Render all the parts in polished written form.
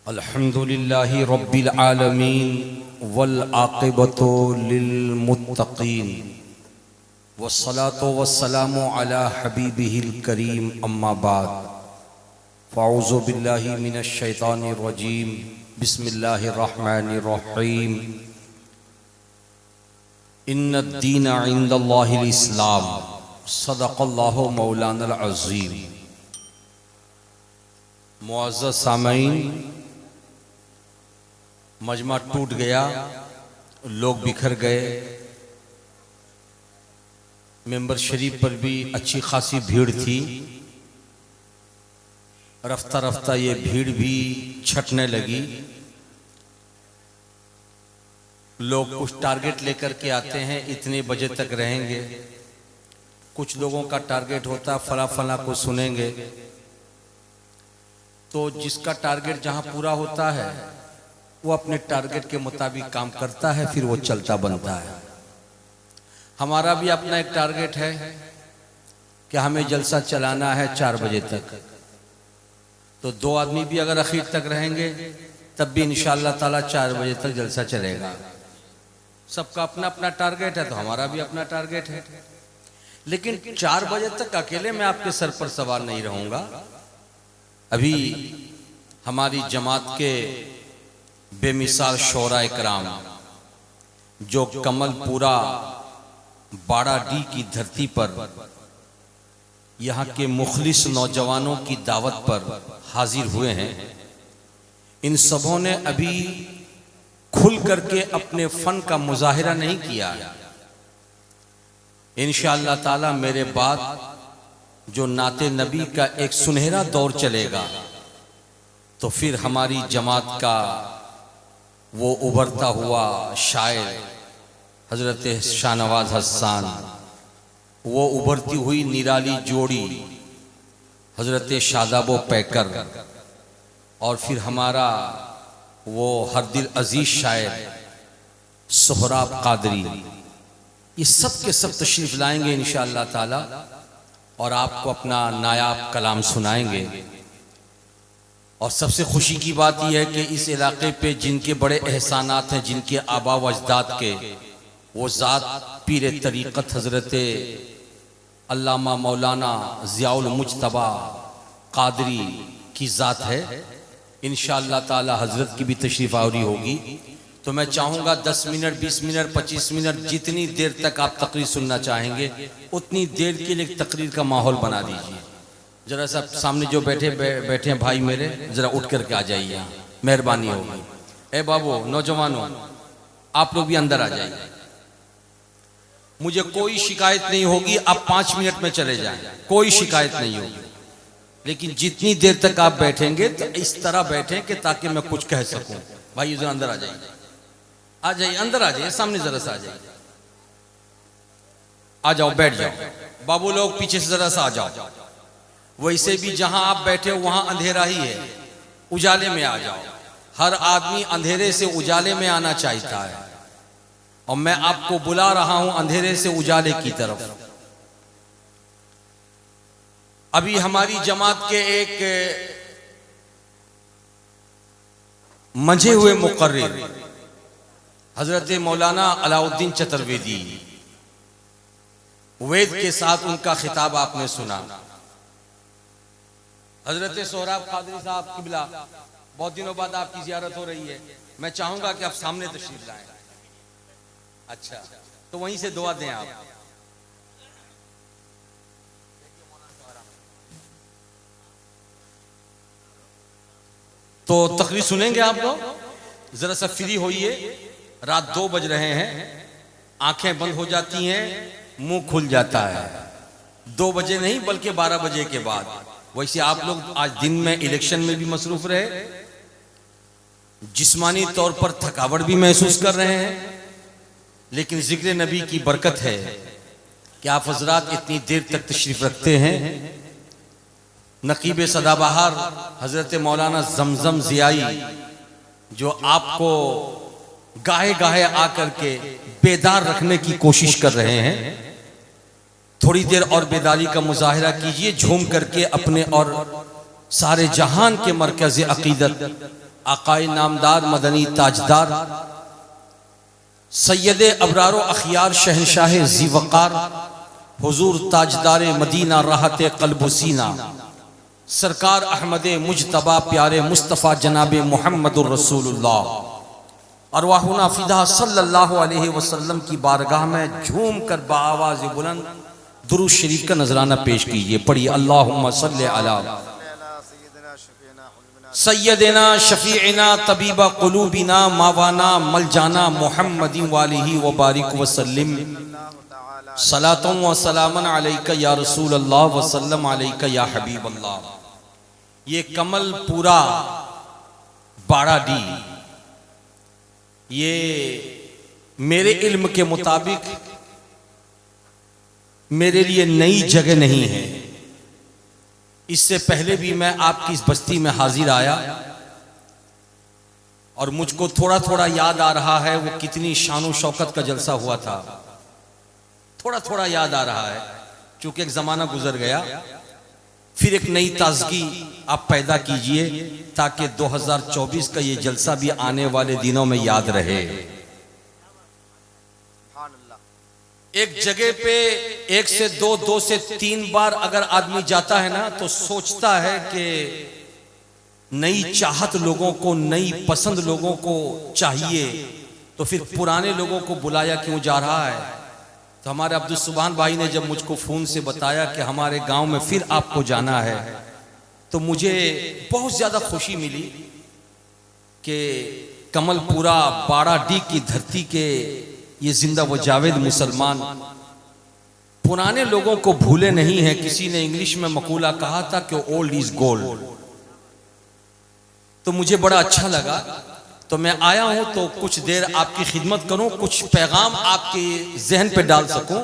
अल्हम्दुलिल्लाहि रब्बिल आलमीन वल आक़िबतु लिल मुत्तक़ीन वस्सलातु वस्सलामु अला हबीबिहिल करीम अम्मा बाद फ़अऊज़ु बिल्लाहि मिनश शैतानिर रजीम बिस्मिल्लाहिर रहमानिर रहीम इन्नद-दीन इंदल्लाहिल इस्लाम सदक़ल्लाहु मौलानल अज़ीम। मुअज़्ज़ज़ सामईन, मजमा टूट गया, लोग बिखर गए। मेंबर शरीफ पर भी अच्छी खासी भीड़ थी। रफ्ता रफ्ता ये भीड़ भी छटने लगी। लोग कुछ टारगेट लेकर के आते हैं, इतने बजे तक रहेंगे। कुछ लोगों का टारगेट होता है फला फला को सुनेंगे। तो जिसका टारगेट जहां पूरा होता है वो अपने टारगेट के मुताबिक काम करता है, फिर वो चलता बनता है। हमारा भी अपना एक टारगेट है कि हमें जलसा चलाना है 4 बजे तक। तो 2 आदमी भी अगर आखिर तक रहेंगे तब भी इंशाअल्लाह ताला 4 बजे तक जलसा चलेगा। सबका अपना अपना टारगेट है, तो हमारा भी अपना टारगेट है। लेकिन 4 बजे तक अकेले मैं आपके सर पर सवार नहीं रहूंगा। अभी हमारी जमात के बेमिसाल शोरा इकराम जो कमलपुरा बाड़ा डी की धरती पर यहाँ के मुखलिस नौजवानों की दावत पर हाजिर हुए हैं, इन सबों ने अभी खुल करके अपने फन का मुजाहिरा नहीं किया। इंशाअल्लाह ताला मेरे बाद जो नाते नबी का एक सुनहरा दौर चलेगा, तो फिर हमारी जमात का वो उभरता हुआ शायर हजरत शाहनवाज हसन, वो उभरती हुई निराली जोड़ी हजरत शादाबो पैकर, और फिर हमारा वो हर दिल अजीज शायर सोहराब कादरी, ये सब के सब तशरीफ लाएंगे इंशाअल्लाह ताला और आपको अपना नायाब कलाम सुनाएंगे। और सबसे खुशी की बात यह है कि इस इलाके पे जिनके बड़े एहसानात हैं, जिनके आबा व अजदाद के, वो ज़ात पीर तरीक़त हज़रत अल्लामा मौलाना ज़ियाउल मुज्तबा कादरी की ज़ात है। इंशाअल्लाह ताला हज़रत की भी तशरीफ़ आवरी होगी। तो मैं चाहूँगा 10 मिनट 20 मिनट 25 मिनट जितनी देर तक आप तकरीर सुनना चाहेंगे उतनी देर के लिए तकरीर का माहौल बना दीजिए। जरा सा सामने जो बैठे हैं भाई मेरे, जरा उठ करके आ जाइए, मेहरबानी होगी। ए बाबू, नौजवानों, आप लोग भी अंदर आ जाइए। मुझे कोई शिकायत नहीं होगी, आप 5 मिनट में चले जाएं, कोई शिकायत नहीं होगी। लेकिन जितनी देर तक आप बैठेंगे तो इस तरह बैठें कि ताकि मैं कुछ कह सकूं। भाई जरा अंदर आ जाइए, आ जाइए, अंदर आ जाइए, सामने जरा सा आ जाइए, आ जाओ, बैठ जाओ। बाबू लोग पीछे से जरा सा आ जाओ। वैसे भी जहां आप बैठे हो वहां अंधेरा ही है, उजाले में आ जाओ। हर आदमी अंधेरे से उजाले में आना चाहता है, और मैं आपको बुला रहा हूं अंधेरे से उजाले की तरफ। अभी हमारी जमात के एक मंझे हुए मुकर्रिर हजरत मौलाना अलाउद्दीन चतुर्वेदी, वेद के साथ उनका खिताब आपने सुना। हजरत सोहराब कादरी साहब किबला, बहुत दिनों बाद आपकी जियारत हो रही है, मैं चाहूंगा कि आप सामने तशरीफ लाएं। अच्छा, तो वहीं से दुआ दें आप। तो तकरीर सुनेंगे आप लोग, जरा सा फ्री होइए। रात 2 बज रहे हैं, आंखें बंद हो जाती हैं, मुंह खुल जाता है। 2 बजे नहीं बल्कि 12 बजे के बाद। वैसे आप लोग आज दिन में इलेक्शन में भी मसरूफ रहे, जिस्मानी तौर पर थकावट भी महसूस कर रहे हैं, लेकिन जिक्र नबी की बरकत है कि आप हजरात इतनी देर तक तशरीफ रखते हैं। नकीब सदाबहार हजरत मौलाना जमजम ज़ियाई जो आपको गाहे गाहे आकर के बेदार रखने की कोशिश कर रहे हैं, थोड़ी देर और बेदारी का मुजाहिरा कीजिए, झूम करके अपने और सारे जहान के मरकज़ अक़ीदत आकाए नामदार मदनी ताजदार सैयद अबरार अखियार शहनशाह ज़ीवकार हुजूर ताजदार मदीना राहत क़ल्ब सीना सरकार अहमद मुजतबा प्यारे मुस्तफ़ा जनाब मुहम्मदुर रसूलुल्लाह अरवाहुना फिदा सल्लल्लाहु अलैहि वसल्लम की बारगाह में झूम कर बाआवाज़ बुलंद दुरूद शरीफ का नजराना पेश कीजिए। पढ़िए अल्लाहुम्मा सल्ली अला सय्यदना शफीअना तबीबा क़ुलूबिना मावाना मलजाना मुहम्मदी वालिही व बारिक वसल्लिम सलातों व सलामन अलैका या रसूल अल्लाह व सल्लम अलैका या हबीब अल्लाह। ये कमल पूरा बाड़ा डी, ये मेरे इल्म के मुताबिक मेरे लिए नई जगह नहीं है। इससे पहले भी मैं आपकी इस बस्ती में हाजिर आया और मुझको थोड़ा थोड़ा याद आ रहा है वो कितनी शान शौकत का जलसा हुआ था। थोड़ा थोड़ा याद आ रहा है क्योंकि एक जमाना गुजर गया। फिर एक नई ताजगी आप पैदा कीजिए ताकि 2024 का ये जलसा भी आने वाले दिनों में याद रहे। एक जगह पे एक से दो, दो से तीन बार अगर आदमी जाता है ना तो सोचता है कि नई चाहत लोगों को, नई पसंद लोगों को चाहिए, तो फिर पुराने लोगों को बुलाया क्यों जा रहा है। तो हमारे अब्दुल सुभान भाई ने जब मुझको फोन से बताया कि हमारे गांव में फिर आपको जाना है, तो मुझे बहुत ज्यादा खुशी मिली कि कमलपुरा बाड़ा डी की धरती के ये जिंदा व जावेद मुसलमान पुराने लोगों को भूले नहीं है। किसी ने इंग्लिश में मकूला कहा था कि ओल्ड इज गोल्ड, तो मुझे बड़ा अच्छा लगा। तो मैं आया हूं तो कुछ देर आपकी खिदमत करूं, कुछ पैगाम आपके जहन पे डाल सकूं,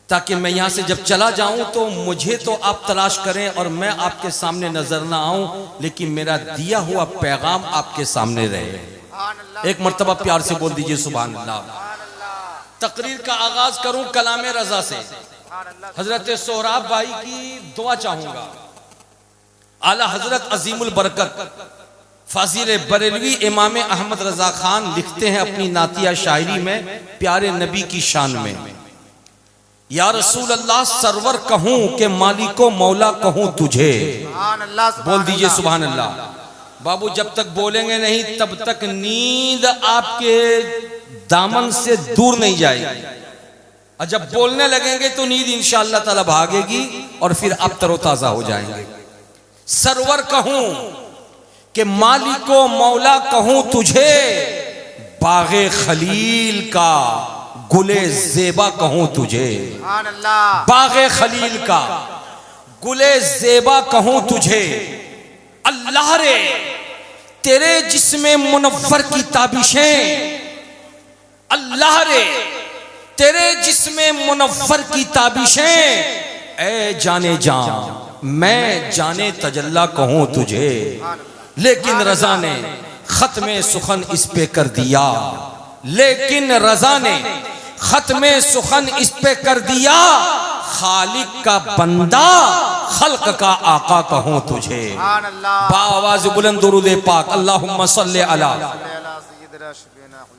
ताकि मैं यहां से जब चला जाऊं तो मुझे तो आप तलाश करें और मैं आपके सामने नजर ना आऊं, लेकिन मेरा दिया हुआ पैगाम आपके सामने रहे। एक मर्तबा प्यार से बोल दीजिए सुभान अल्लाह। तकरीर का आगाज करूं कलाम रजा से। हजरत सोहराब भाई की दुआ चाहूंगा। आला हजरत अजीमुल बरकत फाजिल बरेलवी इमाम अहमद रजा खान लिखते हैं अपनी नातिया शायरी में प्यारे नबी की शान में, या रसूल अल्लाह सरवर कहूं के मालिको मौला कहूं तुझे। बोल दीजिए सुभान अल्लाह। बाबू जब तक बोलेंगे नहीं तब तक नींद आपके दामन से दूर नहीं जाएगी, और जब बोलने लगेंगे तो नींद इंशाअल्लाह ताला भागेगी और फिर आप तरोताजा हो जाएंगे। सरवर कहूं कि मालिको मौला कहूं तुझे, बागे खलील का गुले जेबा कहूं तुझे। बागे खलील का गुले जेबा कहूं तुझे। अल्लाह रे तेरे जिस्मे मुनव्वर की ताबिशें, अल्लाह रे तेरे जिस्मे मुनव्वर की ताबिशें, ऐ जाने जान मैं जाने तजल्ला कहूं तुझे। लेकिन रजा ने खत्मे सुखन इस पे कर दिया, लेकिन रजा ने खत्मे सुखन इस पे कर दिया, खालिक का बंदा खल्क का आका कहूं तुझे। बाआवाज़ बुलंद दुरूद पाक अल्लाहुम्मा सल्ली अला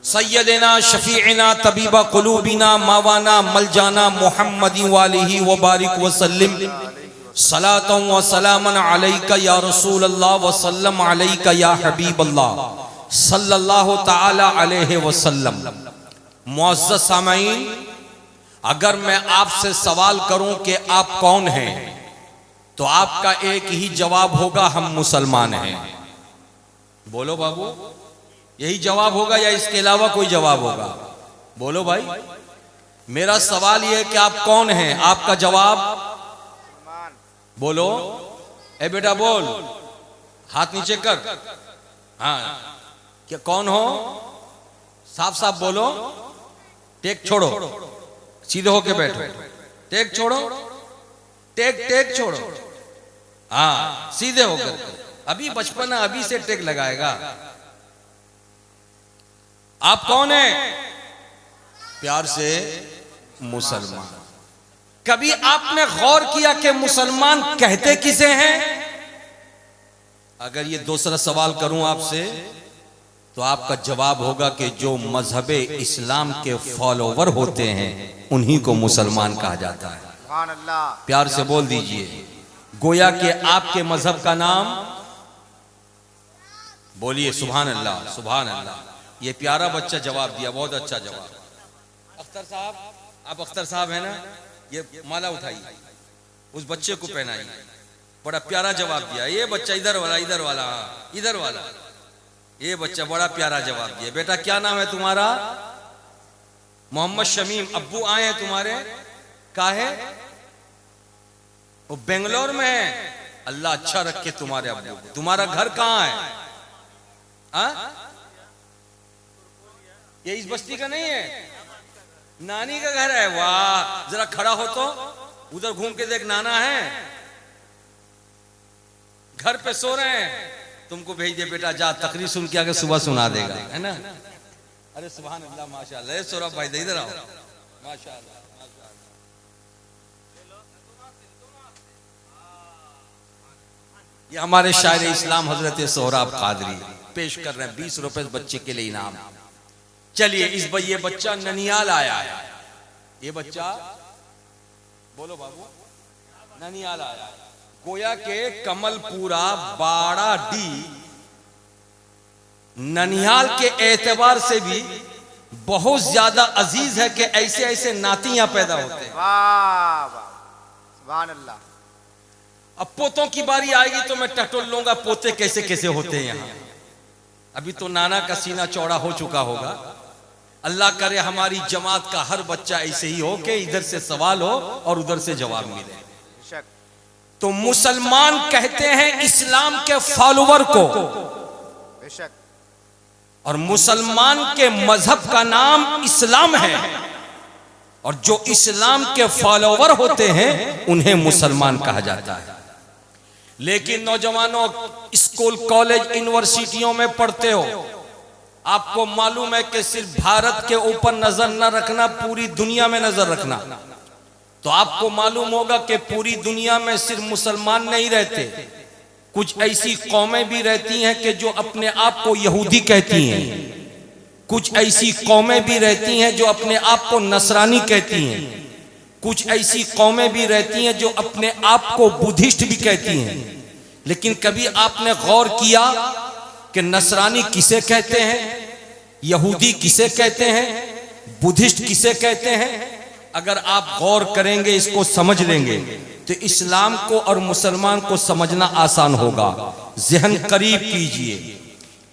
सय्यदना शफीअना तबीबा क़ुलूबिना मावाना मलजाना मुहम्मदी वालिही व बारिक वसल्लिम सलातों व सलामन अलैका या रसूल अल्लाह व सल्लम अलैका या हबीब अल्लाह सल्लल्लाहु तआला अलैहि वसल्लम। मुअज़्ज़ज़ सामईन, अगर मैं आपसे सवाल करूं कि आप कौन हैं, तो आपका एक ही जवाब होगा, हम मुसलमान हैं। बोलो बाबू, यही जवाब होगा या इसके अलावा कोई जवाब होगा? बोलो भाई। मेरा सवाल यह है कि आप कौन हैं, आपका जवाब बोलो। ए बेटा बोल, हाथ नीचे कर। हाँ, क्या कौन हो? साफ साफ बोलो। टेक छोड़ो, सीधे होके बैठो। टेक छोड़ो, टेक छोड़ो। हाँ, सीधे होकर। अभी बचपन है, अभी से टेक लगाएगा। आप कौन हैं? प्यार से मुसलमान। कभी आपने गौर किया कि मुसलमान कहते किसे हैं? अगर ये दूसरा सवाल करूं आपसे तो आपका जवाब होगा कि जो मजहब इस्लाम के फॉलोवर होते हैं उन्हीं को मुसलमान कहा जाता है। सुभान अल्लाह। प्यार से बोल दीजिए, गोया कि आपके मजहब का नाम, बोलिए सुभान अल्लाह सुभान अल्लाह। ये प्यारा बच्चा जवाब दिया, बहुत अच्छा जवाब। अख्तर साहब, आप अख्तर साहब है ना, ये माला उठाइए, उस बच्चे को पहनाइए, बड़ा प्यारा जवाब दिया। ये बच्चा इधर वाला, इधर वाला, इधर वाला, ये बच्चा बड़ा प्यारा जवाब दिया। बेटा क्या नाम है तुम्हारा? मोहम्मद शमीम। अब्बू आए हैं तुम्हारे? काहे? वो बेंगलोर में है। अल्लाह अच्छा रखे तुम्हारे अब्बू। तुम्हारा घर कहाँ है? ये इस बस्ती का नहीं है, नानी का घर है। वाह, जरा खड़ा हो तो उधर घूम के देख, नाना है घर पे सो रहे हैं। तुमको भेज दे बेटा, जा तकरीर सुन के आगे सुबह सुना देगा, है ना। अरे सुभान अल्लाह माशाअल्लाह। सौरभ भाई इधर आओ, माशाअल्लाह। ये हमारे शायर इस्लाम हजरत सोहराब कादरी पेश कर रहे हैं 20 रुपए बच्चे के लिए इनाम। चलिए, ये बच्चा ननियाल आया है। ये बच्चा, बोलो बाबू, ननियाल आया है। गोया के कमलपुरा बाड़ाडी ननिहाल के एतबार से भी बहुत ज्यादा अजीज है कि ऐसे ऐसे नाती यहां पैदा होते हैं। वाह वाह, सुभान अल्लाह। अब पोतों की बारी आएगी तो मैं टटोल लूंगा पोते कैसे कैसे होते हैं यहाँ। अभी तो नाना का सीना चौड़ा हो चुका होगा। अल्लाह करे हमारी जमात का हर बच्चा ऐसे ही हो कि इधर से सवाल हो और उधर से जवाब मिले। तो मुसलमान कहते हैं इस्लाम के फॉलोवर को, बेशक, और मुसलमान के मजहब का नाम इस्लाम है, और जो इस्लाम के फॉलोवर होते हैं उन्हें मुसलमान कहा जाता है। लेकिन नौजवानों, स्कूल कॉलेज यूनिवर्सिटियों में पढ़ते हो, आपको मालूम है कि सिर्फ भारत के ऊपर नजर न रखना, पूरी दुनिया में नजर रखना। तो आपको मालूम होगा कि पूरी दुनिया में सिर्फ मुसलमान नहीं रहते, कुछ ऐसी कौमें भी रहती हैं कि जो अपने आप को यहूदी कहती हैं, कुछ ऐसी कौमें भी रहती हैं जो अपने आप को नसरानी कहती हैं, कुछ ऐसी कौमें भी रहती हैं जो अपने आप को बुद्धिस्ट भी कहती हैं। लेकिन कभी आपने गौर किया कि नसरानी किसे कहते हैं, यहूदी किसे कहते हैं, बुद्धिस्ट किसे कहते हैं? अगर आप गौर करेंगे, इसको समझ लेंगे तो इस्लाम को और मुसलमान को समझना आसान होगा। ज़हन करीब कीजिए।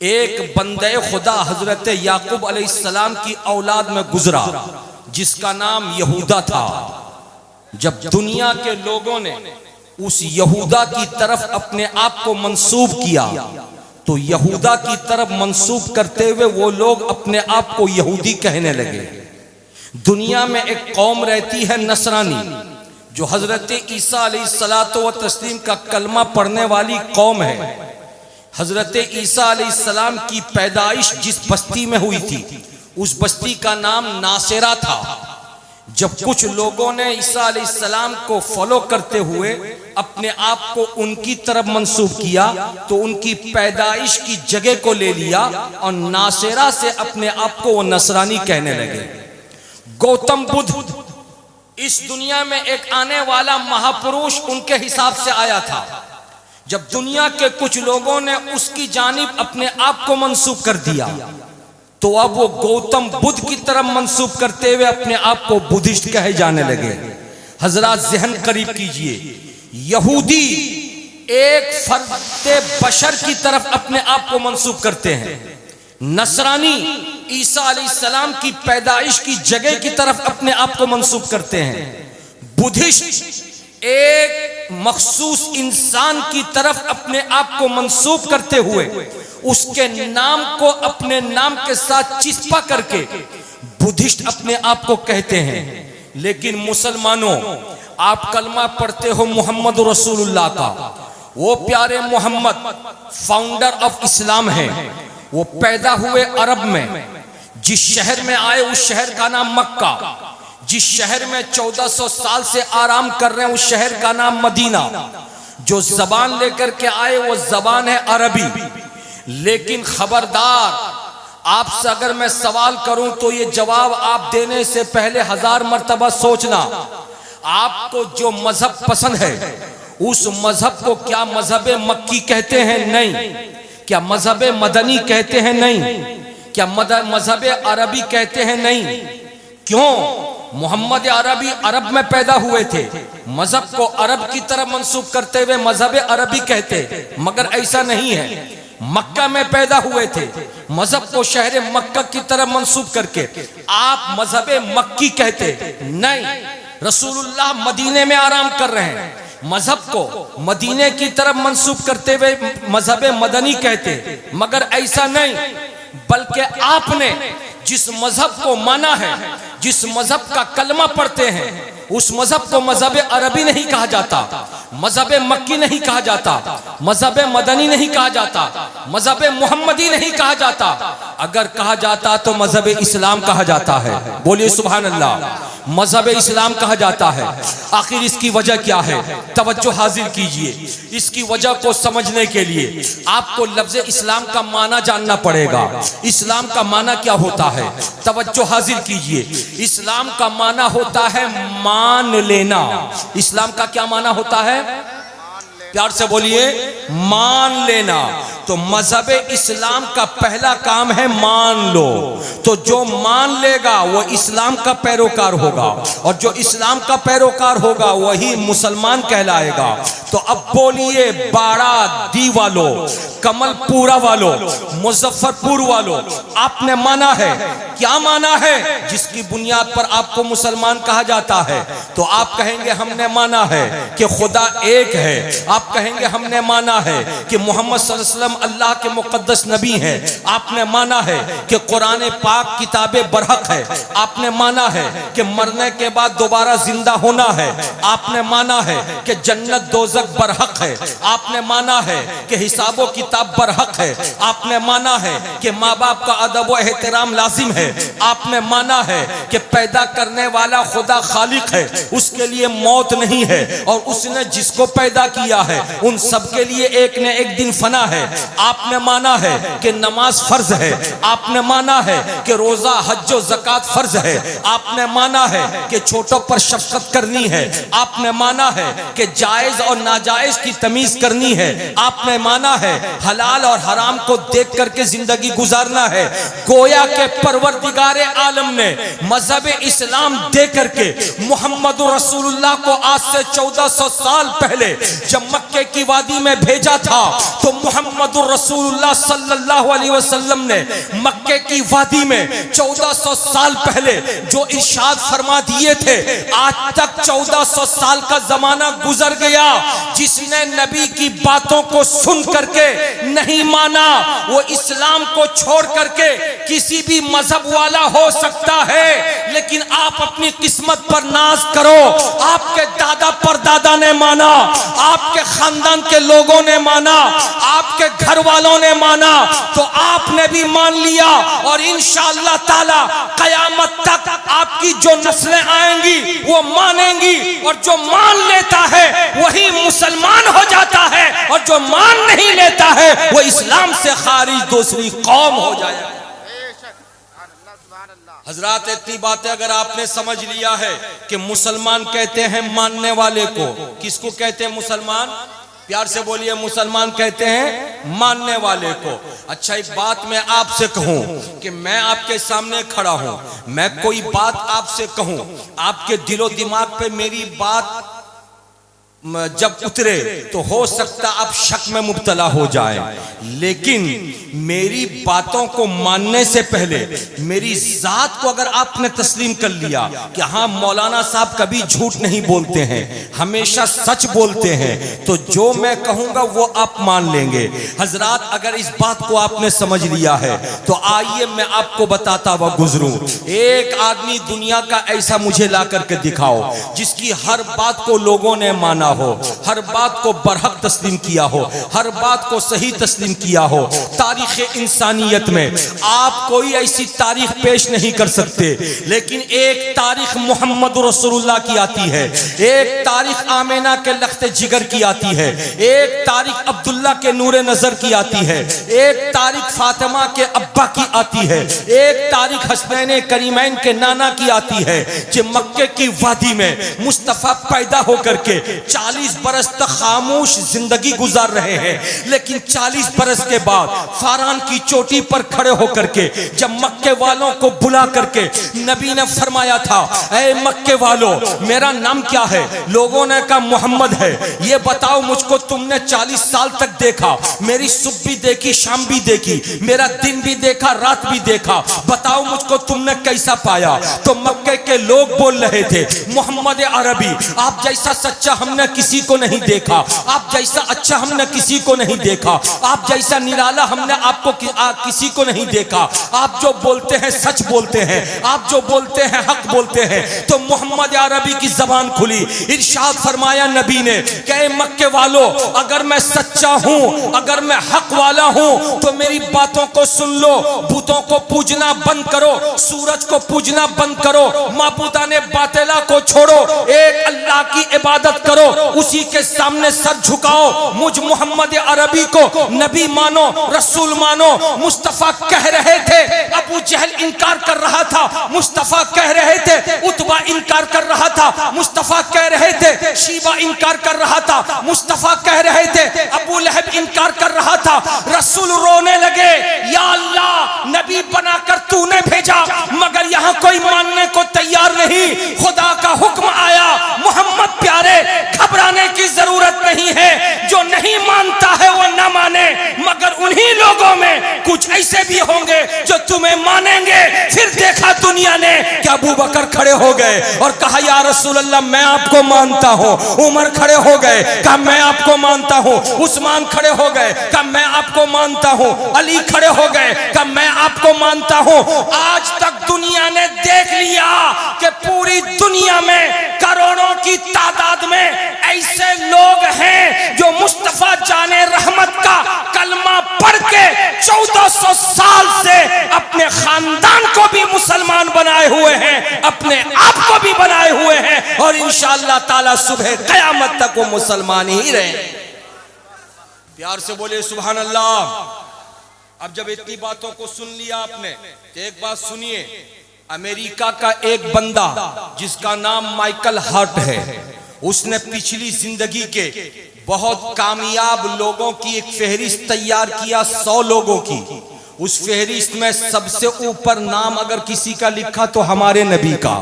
एक बंदे खुदा हजरत याकूब अलैहिस्सलाम की औलाद में गुजरा जिसका नाम यहूदा था। जब दुनिया के लोगों ने उस यहूदा की तरफ अपने आप को मंसूब किया तो यहूदा की तरफ मंसूब करते हुए वो लोग अपने आप को यहूदी कहने लगे। दुनिया में एक कौम रहती है नसरानी, जो हजरत ईसा अलैहिस्सलातो व तस्लीम का कलमा पढ़ने वाली कौम है। हजरत ईसा अलैहिस्सलाम की पैदाइश जिस बस्ती में हुई थी उस बस्ती का नाम नासेरा था। जब कुछ लोगों ने ईसा अलैहिस्सलाम को फॉलो करते हुए अपने आप को उनकी तरफ मंसूब किया तो उनकी पैदाइश की जगह को ले लिया और नासेरा से अपने आप को वो नसरानी कहने लगे। गौतम बुद्ध इस दुनिया में एक आने वाला महापुरुष उनके हिसाब से आया था। जब दुनिया के कुछ लोगों ने उसकी जानिब अपने आप को मंसूब कर दिया तो अब वो गौतम बुद्ध की तरफ मंसूब करते हुए अपने आप को बुद्धिस्ट कहे जाने लगे। हजरात ज़हन करीब कीजिए, यहूदी एक फर्द बशर की तरफ अपने आप को मंसूब करते हैं, नसरानी ईसा अलैहिस्सलाम की पैदाइश की जगह की तरफ अपने आप को मंसूब करते हैं, बुद्धिस्ट एक मखसूस इंसान की तरफ अपने आप को मंसूब करते हुए उसके नाम को अपने नाम के साथ चिस्पा करके बुद्धिस्ट अपने आप को कहते हैं। लेकिन मुसलमानों, आप कलमा पढ़ते हो मोहम्मद रसूलुल्लाह का, वो प्यारे मोहम्मद फाउंडर ऑफ इस्लाम है। वो पैदा हुए अरब में, जिस शहर में आए उस शहर का नाम मक्का, जिस शहर में 1400 साल से आराम कर रहे हैं उस शहर का नाम मदीना, जो जबान लेकर के आए वो जबान है अरबी। लेकिन खबरदार, आपसे अगर मैं सवाल करूं तो ये जवाब आप देने से पहले 1000 मर्तबा सोचना। आपको जो मजहब पसंद है उस मजहब को क्या मजहब मक्की कहते हैं? नहीं। क्या मजहब मदनी कहते हैं? नहीं। क्या मजहब अरबी कहते हैं? नहीं। क्यों? मोहम्मद अरबी अरब में पैदा हुए थे, मजहब को अरब की तरफ मंसूब करते हुए मजहब अरबी कहते, मगर ऐसा नहीं है। मक्का में पैदा हुए थे, मजहब को शहर मक्का की तरफ मंसूब करके आप मजहब मक्की कहते नहीं। रसूलुल्लाह मदीने में आराम कर रहे हैं, मजहब को मदीने की तरफ मंसूब करते हुए मजहब मदनी कहते, मगर ऐसा नहीं। बल्कि आपने जिस मजहब को माना है, जिस मजहब का कलमा पढ़ते हैं, उस मजहब को मजहब अरबी नहीं कहा जाता, मजहब मक्की नहीं कहा जाता, मजहब मदनी नहीं कहा जाता, मजहब मोहम्मदी नहीं कहा जाता। अगर कहा जाता तो मजहब इस्लाम कहा जाता है। बोलिए सुभान अल्लाह। मजहब इस्लाम कहा जाता है। आखिर इसकी वजह क्या है? तवज्जो हाजिर कीजिए। इसकी वजह को समझने के लिए आपको लफ्ज़ इस्लाम का माना जानना पड़ेगा। इस्लाम का माना क्या होता है? तवज्जो हाजिर कीजिए। इस्लाम का माना होता है मान लेना। इस्लाम का क्या माना होता है? प्यार से बोलिए, मान लेना। तो मजहब इस्लाम का पहला काम है मान लो। तो जो मान लेगा वो इस्लाम का पैरोकार होगा, और जो इस्लाम का पैरोकार होगा वही मुसलमान कहलाएगा। तो अब बोलिए, बाड़ा दी वालों, कमलपुरा वालों, मुजफ्फरपुर वालों, आपने माना है। क्या माना है? जिसकी बुनियाद पर आपको मुसलमान कहा जाता है। तो आप कहेंगे हमने माना है कि खुदा एक है। आप कहेंगे हमने माना है कि मोहम्मद सल्लल्लाहु अलैहि वसल्लम अल्लाह के मुकद्दस नबी हैं। आपने माना है कि कुरान पाक किताब बरहक है। आपने माना है कि मरने के बाद दोबारा जिंदा होना है। आपने माना है कि जन्नत दोज़ख बरहक है। आपने माना है कि हिसाबो किताब बरहक है। आपने माना है कि माँ बाप का अदब व एहतराम लाजिम है। आपने माना है कि पैदा करने वाला खुदा खालिक है, उसके लिए मौत नहीं है, और उसने जिसको पैदा किया है उन सबके लिए एक न एक दिन फना है। आपने माना है कि नमाज फर्ज है। आपने माना है कि रोजा हज व ज़कात फर्ज है। आपने माना है कि छोटों पर शफकत करनी है। आपने माना है कि जायज और नाजायज की तमीज करनी है। आपने माना है हलाल और हराम को देख करके जिंदगी गुजारना है। गोया के परवरदिगार आलम ने मजहब इस्लाम दे करके मोहम्मद रसूलुल्लाह को आज से 1400 साल पहले जब मक्के की वादी में भेजा था, तो मोहम्मद रसूलुल्लाह सल्लल्लाहु अलैहि वसल्लम ने मक्के की वादी में 1400 साल पहले जो इरशाद फरमा दिए थे, आज तक 1400 साल का जमाना गुजर गया। जिसने नबी की बातों को सुन करके नहीं माना, वो इस्लाम को छोड़ करके किसी भी मजहब वाला हो सकता है। लेकिन आप अपनी किस्मत पर नाज करो। आपके दादा परदादा ने माना, आपके खानदान के लोगों ने माना, आपके घर वालों ने माना, तो आपने भी मान लिया। और इंशाअल्लाह ताला कयामत तक आपकी जो नस्लें आएंगी वो मानेंगी। और जो मान लेता है वही मुसलमान हो जाता है, और जो मान नहीं लेता है वो इस्लाम से खारिज दूसरी कौम हो जाएगा। हजरात, इतनी बातें अगर आपने समझ लिया है कि मुसलमान कहते हैं मानने वाले को। किसको कहते हैं मुसलमान? प्यार से बोलिए, मुसलमान कहते हैं मानने वाले को। अच्छा, एक बात मैं आपसे कहूं कि मैं आपके सामने खड़ा हूं, मैं कोई बात आपसे कहूं, आपके दिलो दिमाग पे मेरी बात जब उतरे तो हो सकता आप शक में मुब्तला हो जाए। लेकिन मेरी बातों को मानने से पहले मेरी जात को अगर आपने तस्लीम कर लिया कि हाँ मौलाना साहब कभी झूठ नहीं बोलते हैं, हमेशा सच बोलते हैं, तो जो मैं कहूँगा वो आप मान लेंगे। हजरात, अगर इस बात को आपने समझ लिया है तो आइए मैं आपको बताता हुआ गुजरूं। एक आदमी दुनिया का ऐसा मुझे ला करके दिखाओ जिसकी हर बात को लोगों ने माना हो, हर बात को बरहक तस्लीम किया हो, हर बात को सही तस्लीम किया हो। तारीख इंसानियत में आप कोई ऐसी तारीख पेश नहीं कर सकते, लेकिन एक तारीख मोहम्मद रसूलुल्लाह की आती है, एक तारीख आमिना के लख्ते जिगर की आती है, एक तारीख अब्दुल्ला के नूरे नजर की आती है, एक तारीख फातिमा के अब्बा की आती है, एक तारीख हसनैन करीमैन के नाना की आती है, कि मक्के की वादी में मुस्तफा पैदा होकर के 40 बरस तक खामोश जिंदगी गुजार रहे हैं, लेकिन 40 बरस के बाद फारान की चोटी पर खड़े होकर के जब मक्के वालों को बुला करके नबी ने फरमाया था, ऐ मक्के वालों मेरा नाम क्या है? लोगों ने कहा मोहम्मद है। ये बताओ मुझको, तुमने 40 साल तक देखा, मेरी सुबह भी देखी, शाम भी देखी, मेरा दिन भी देखा, रात भी देखा, बताओ मुझको तुमने कैसा पाया? तो मक्के के लोग बोल रहे थे, मोहम्मद अरबी आप जैसा सच्चा हमने किसी को नहीं देखा, आप जैसा अच्छा हमने किसी को नहीं देखा, आप जैसा निराला हमने आपको किसी को नहीं देखा, आप जो बोलते हैं सच बोलते हैं, आप जो बोलते हैं हक बोलते हैं। तो मोहम्मद अरबी की जबान खुली, इरशाद फरमाया नबी ने कि मक्के वालों अगर मैं सच्चा हूं, अगर मैं हक वाला हूं तो मेरी बातों को सुन लो, बुतों को पूजना बंद करो, सूरज को पूजना बंद करो, माबूदाने बातिला को छोड़ो, एक अल्लाह की इबादत करो, उसी के सामने सर झुकाओ, मुझ मोहम्मद अरबी को नबी मानो, रसूल मानो। मुस्तफा कह रहे थे, अबू जहल इनकार कर रहा था, मुस्तफा कह रहे थे, उतबा इनकार कर रहा था, मुस्तफा कह रहे थे, शीबा इनकार कर रहा था, मुस्तफा कह रहे थे, अबू लहब इनकार कर रहा था। रसूल रोने लगे, या अल्लाह नबी बनाकर तूने भेजा मगर यहाँ कोई मानने को तैयार नहीं, खुदा का हुक्म आया, मोहम्मद प्यारे घबराने की जरूरत नहीं है, जो नहीं मानता है वो न माने, मगर उन्हीं लोगों में कुछ ऐसे भी होंगे जो तुम्हें मानेंगे। फिर देखा दुनिया ने कि अबू बकर खड़े हो गए और कहा या रसूल अल्लाह मैं आपको मानता हूँ, उमर खड़े हो गए, कहा मैं आपको मानता हूँ, उस्मान खड़े हो गए, कहा मैं आपको मानता हूँ, अली खड़े हो गए, कहा मैं आपको मानता हूँ। आज तक दुनिया ने देख लिया कि पूरी दुनिया में करोड़ों की तादाद में ऐसे लोग हैं जो मुस्तफा जाने रहमत का कलमा पढ़ के 1400 साल से अपने खानदान को भी मुसलमान बनाए हुए हैं, अपने आप को भी बनाए हुए हैं, और इंशाअल्लाह ताला सुबह कयामत तक वो मुसलमान ही रहे। प्यार से बोले सुभान अल्लाह। अब जब इतनी बातों को सुन लिया आपने तो एक बात सुनिए, अमेरिका का एक बंदा जिसका नाम माइकल हार्ट है, उसने पिछली जिंदगी के बहुत कामयाब लोगों की एक फहरिस्त तैयार किया, 100 लोगों की। उस फहरिस्त में सबसे ऊपर नाम अगर किसी का लिखा तो हमारे नबी का।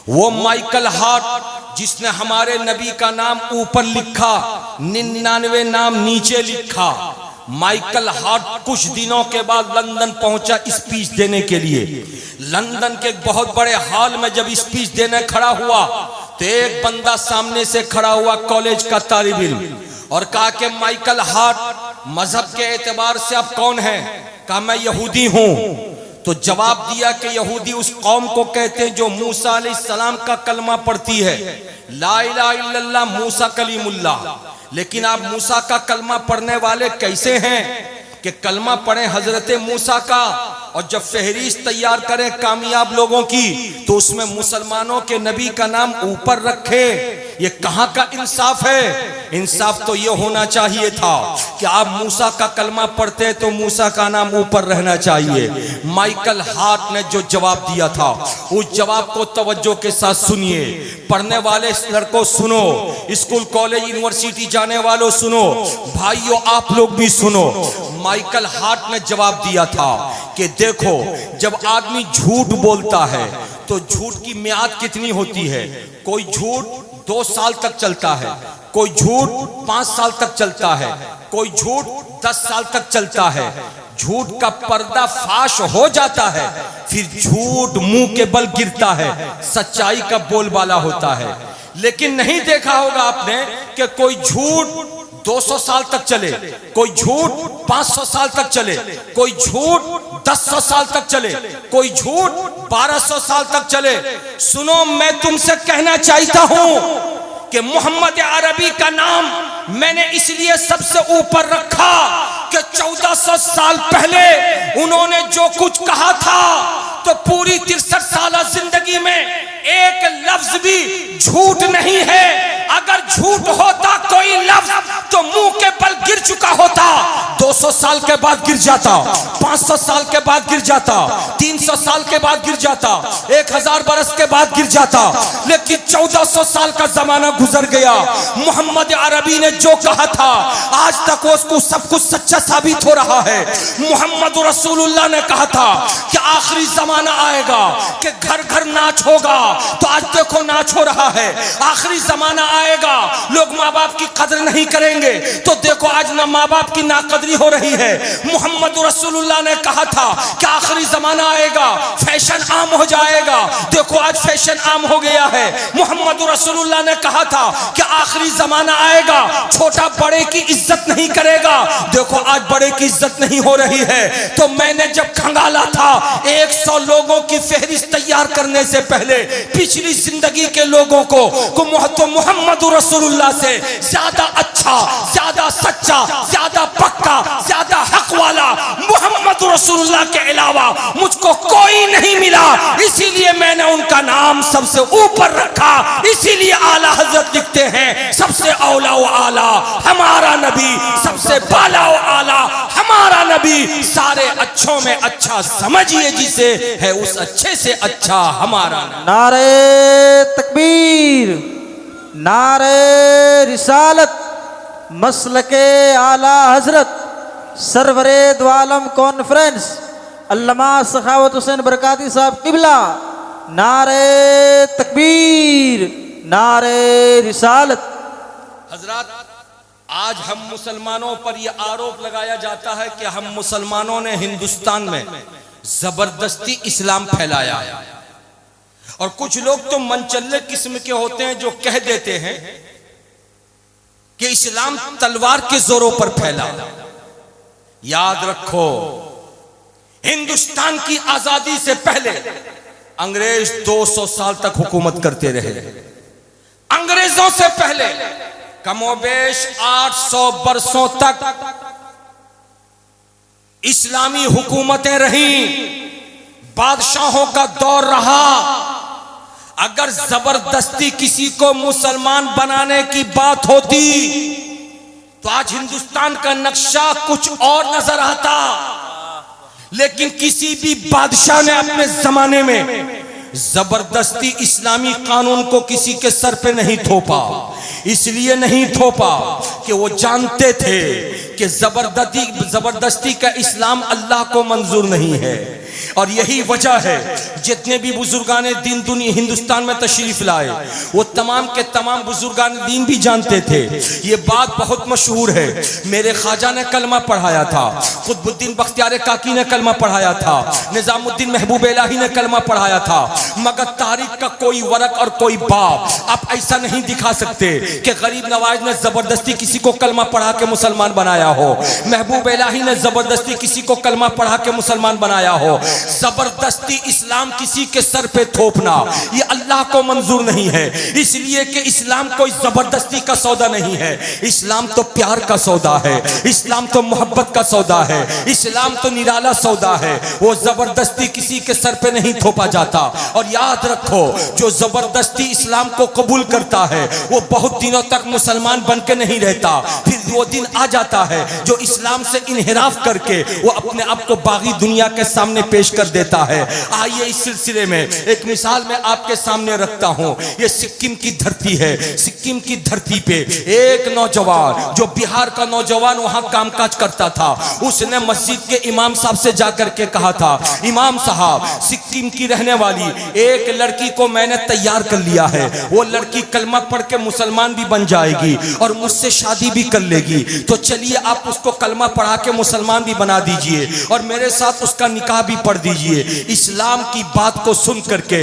वो माइकल हार्ट जिसने हमारे नबी का नाम ऊपर लिखा, 99 नाम नीचे लिखा। माइकल हार्ट कुछ दिनों के बाद लंदन पहुंचा स्पीच देने के लिए। लंदन के एक बहुत बड़े हॉल में जब स्पीच देने खड़ा हुआ तो एक बंदा सामने से खड़ा हुआ, कॉलेज का तालिब इल्म, और कहा कि माइकल हार्ट मजहब के एतबार से आप कौन हैं? कहा मैं यहूदी हूं। तो जवाब दिया कि यहूदी उस कौम को कहते हैं जो मूसा अलैहिस्सलाम का कलमा पढ़ती है, ला इलाहा इल्लल्लाह मूसा कलीमुल्लाह। लेकिन आप मूसा का कलमा पढ़ने वाले कैसे हैं कि कलमा पढ़े हजरत मूसा का, और जब फहरिस्त तैयार करें कामयाब लोगों की तो उसमें मुसलमानों के नबी का नाम ऊपर रखे? ये कहां का इंसाफ है? इंसाफ तो ये होना चाहिए था कि आप मूसा का कलमा पढ़ते तो मूसा का नाम ऊपर रहना चाहिए। माइकल हार्ट ने जो जवाब दिया था उस जवाब को तवज्जो के साथ सुनिए। पढ़ने वाले लड़कों सुनो, स्कूल कॉलेज यूनिवर्सिटी जाने वालों सुनो, भाइयों आप लोग भी सुनो। माइकल हार्ट ने जवाब दिया था कि देखो, जब आदमी झूठ बोलता है तो झूठ की मियाद कितनी होती है? कोई झूठ 2 साल तक चलता है, कोई झूठ 5 साल तक चलता है, कोई झूठ 10 साल तक चलता है। झूठ का पर्दा फाश हो जाता है, फिर झूठ मुंह के बल गिरता है, सच्चाई का बोलबाला होता है। लेकिन नहीं देखा होगा आपने कि कोई झूठ 200 साल तक चले, कोई झूठ 500 साल तक चले, कोई झूठ 1000 साल तक चले, कोई झूठ 1200 साल तक चले। सुनो, मैं तुमसे कहना चाहता हूं कि मोहम्मद अरबी का नाम मैंने इसलिए सबसे ऊपर रखा कि 1400 साल पहले उन्होंने जो कुछ कहा था तो पूरी 63 साल जिंदगी में एक लफ्ज भी झूठ नहीं है। अगर झूठ होता कोई लफ्ज तो मुंह के बल गिर चुका होता। 200 साल के बाद गिर जाता, 500 साल के बाद गिर जाता, 300 साल के बाद गिर जाता, 1000 बरस के बाद गिर जाता, लेकिन 1400 साल का जमाना गुजर गया। मोहम्मद अरबी ने जो कहा था आज तक उसको सब कुछ सच्चा साबित हो रहा है। मोहम्मद रसूलुल्लाह ने कहा था कि आखिरी जमाना आएगा कि घर घर नाच होगा, तो आज देखो नाच हो रहा है। आखिरी जमाना आएगा लोग माँ बाप की कदर नहीं करेंगे, तो देखो आज ना माँ बाप की नाकदरी हो रही है। मोहम्मद रसूलुल्लाह ने कहा था कि आखिरी जमाना आएगा फैशन आम हो जाएगा, देखो आज फैशन आम हो गया है। मोहम्मद रसूलुल्लाह ने कहा था कि आखिरी जमाना आएगा छोटा बड़े की इज्जत नहीं करेगा, देखो आज बड़े की इज्जत नहीं हो रही है। तो मैंने जब खंगाला था 100 लोगों की फहरिस्त तैयार करने से पहले पिछली जिंदगी के लोगों को तो मोहम्मद रसूलुल्लाह से ज्यादा अच्छा, ज्यादा सच्चा, ज्यादा पक्का, ज्यादा हक वाला मोहम्मद रसूलुल्लाह के अलावा मुझको कोई नहीं मिला। इसीलिए मैंने उनका नाम सबसे ऊपर रखा। इसीलिए आला हजरत लिखते हैं सबसे औला व आला हमारा नबी, सबसे बाला व आला हमारा नबी। सारे अच्छों में अच्छा समझिए जिसे है उस अच्छे से अच्छा हमारा नबी। नारे तकबीर, नारे रिसालत, मसलके आला हजरत, सरवरे द्वालम कॉन्फ्रेंस अल्लामा सखावत हुसैन बरकाती साहब किबला। नारे तकबीर, नारे रिसालत। हजरत, आज हम मुसलमानों पर यह आरोप लगाया जाता है कि हम मुसलमानों ने हिंदुस्तान में जबरदस्ती इस्लाम फैलाया, और कुछ लोग तो मनचल्ले किस्म के होते हैं जो कह देते हैं कि इस्लाम तलवार के जोरों पर फैला। याद रखो, हिंदुस्तान की आजादी से पहले अंग्रेज 200 साल तक हुकूमत करते रहे। अंग्रेजों से पहले कमोबेश 800 बरसों तक इस्लामी हुकूमतें रहीं, बादशाहों का दौर रहा। अगर जबरदस्ती किसी को मुसलमान बनाने की बात होती तो आज हिंदुस्तान का नक्शा कुछ और नजर आता, लेकिन किसी भी बादशाह ने अपने जमाने में जबरदस्ती इस्लामी कानून को किसी के सर पे नहीं थोपा। इसलिए नहीं थोपा कि वो जानते थे कि जबरदस्ती का इस्लाम अल्लाह को मंजूर नहीं है। और यही वजह है जितने भी बुजुर्गान दीन दुनिया हिंदुस्तान में तशरीफ लाए वो तमाम के तमाम बुजुर्गान दीन भी जानते थे। ये बात बहुत मशहूर है, मेरे ख्वाजा ने कलमा पढ़ाया था, कुतुबुद्दीन बख्तियार काकी ने कलमा पढ़ाया था, निजामुद्दीन महबूब इलाही ने कलमा पढ़ाया था, मगर तारीख का कोई वरक और कोई बाप आप ऐसा नहीं दिखा सकते कि गरीब नवाज ने जबरदस्ती किसी को कलमा पढ़ा के मुसलमान बनाया हो, महबूब इलाही ने जबरदस्ती किसी को कलमा पढ़ा के मुसलमान बनाया हो। जबरदस्ती इस्लाम किसी के सर पे थोपना ये अल्लाह को मंजूर नहीं है। इसलिए कि इस्लाम कोई जबरदस्ती का सौदा नहीं है, इस्लाम तो प्यार का सौदा है, इस्लाम तो मोहब्बत का सौदा है, इस्लाम तो निराला सौदा है। वो जबरदस्ती किसी के सर पे नहीं थोपा जाता। और याद रखो, जो जबरदस्ती इस्लाम को कबूल करता है वो बहुत दिनों तक मुसलमान बन के नहीं रहता। फिर वो दिन आ जाता है जो इस्लाम से इन्हिराफ करके वो अपने आप को बागी दुनिया के सामने पेश कर देता है। आइए इस सिलसिले में एक मिसाल मैं आपके सामने रखता हूं। ये सिक्किम की धरती है। सिक्किम की धरती पे एक नौजवान, जो बिहार का नौजवान वहां कामकाज करता था, उसने मस्जिद के इमाम साहब से जाकर के कहा था, इमाम साहब, सिक्किम की रहने वाली एक लड़की को मैंने तैयार कर लिया है, वो लड़की कलमा पढ़ के मुसलमान भी बन जाएगी और मुझसे शादी भी कर लेगी, तो चलिए आप उसको कलमा पढ़ा के मुसलमान भी बना दीजिए और मेरे साथ उसका निकाह भी पढ़ दीजिए। इस्लाम की बात को सुन करके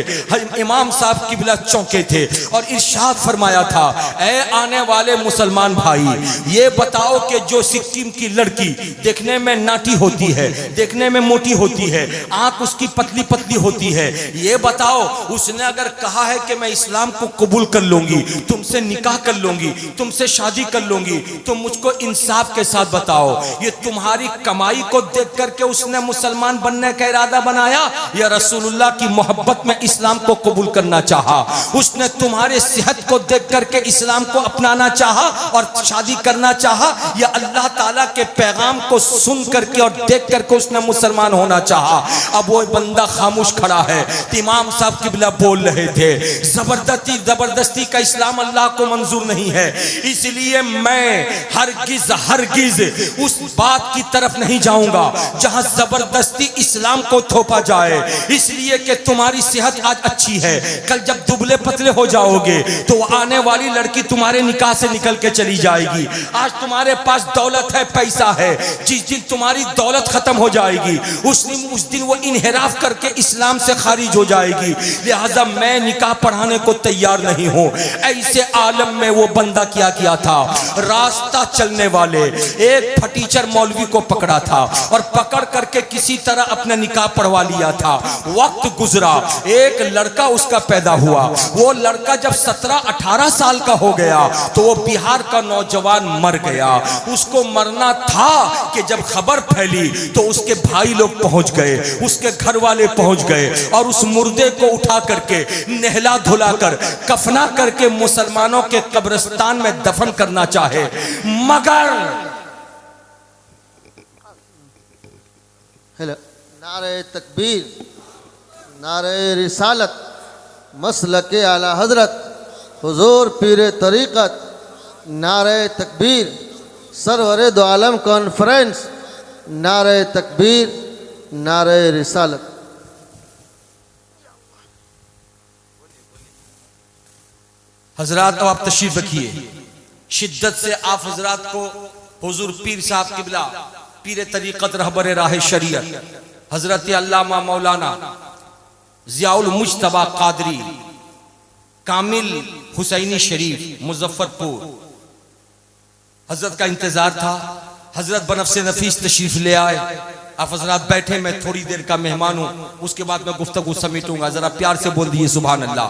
इमाम साहब किबला चौंके थे और इरशाद फरमाया था, ऐ आने वाले मुसलमान भाई, ये बताओ कि जो सिक्किम की लड़की देखने में नाटी होती है, देखने में मोटी होती है, आंख उसकी पतली पतली होती है, ये बताओ उसने अगर कहा है कि मैं इस्लाम को कबूल कर लूंगी, तुमसे निकाह कर लूंगी, तुमसे शादी कर लूंगी, तो मुझको इंसाफ के साथ बताओ, ये तुम्हारी कमाई को देख करके उसने मुसलमान बनने का इरादा बनाया या रसूलुल्लाह की मोहब्बत में इस्लाम को कबूल करना चाहा? उसने तुम्हारे सेहत को देख करके इस्लाम को अपनाना चाहा और शादी करना चाहा, या अल्लाह ताला के पैगाम को सुन करके और देख करके उसने मुसलमान होना चाहा? अब वो बंदा खामोश खड़ा है। इमाम साहब किबला बोल रहे थे, जबरदस्ती का इस्लाम अल्लाह को मंजूर नहीं है, इसलिए मैं हरगिज उस बात की तरफ नहीं जाऊंगा जहां जबरदस्ती इस्लाम को थोपा जाए। इसलिए कि तुम्हारी सेहत आज अच्छी है, कल जब दुबले पतले हो जाओगे तो आने वाली लड़की तुम्हारे निकाह से निकल के चली जाएगी। आज तुम्हारे पास दौलत है, पैसा है, जिस दिन तुम्हारी दौलत खत्म हो जाएगी उस दिन वो इनहिराफ करके इस्लाम से खारिज हो जाएगी। लिहाजा मैं निकाह पढ़ाने को तैयार नहीं हूं। ऐसे आलम में वो बंदा क्या किया था, रास्ता चलने वाले एक फटीचर मौलवी को पकड़ा था और पकड़ करके किसी तरह अपना निकाह पढ़वा लिया था। वक्त गुजरा, एक लड़का उसका पैदा हुआ। वो लड़का जब 17-18 साल का हो गया तो वो बिहार का नौजवान मर गया। उसको मरना था कि जब खबर फैली तो उसके भाई लोग पहुंच गए, उसके घर वाले पहुंच गए और उस मुर्दे को उठा करके नहला धुला कर कफना करके मुसलमानों के कब्रिस्तान में दफन करना चाहे, मगर नारे तकबीर, नारे रिसालत, मसलके आला हजरत, हुजूर पीर तरीक़त, नारे तकबीर, सरवरे दो आलम कॉन्फ्रेंस, नारे तकबीर, नारे रिसालत। हजरात अब आप तशरीफ रखिए। शिद्दत से आप हजरात को हुजूर पीर साहब किबला पीर तरीक़त रहबर राह शरीयत हजरत अल्लामा मौलाना ज़ियाउल मुज्तबा कादरी कामिल हुसैनी शरीफ मुजफ्फरपुर हजरत का इंतजार था। हजरत बनफ्से नफीस तशरीफ ले आए। आप हजरात बैठे, मैं थोड़ी देर का मेहमान हूँ, उसके बाद मैं गुफ्तगू समेटूंगा। जरा प्यार से बोल दीजिए सुभान अल्लाह।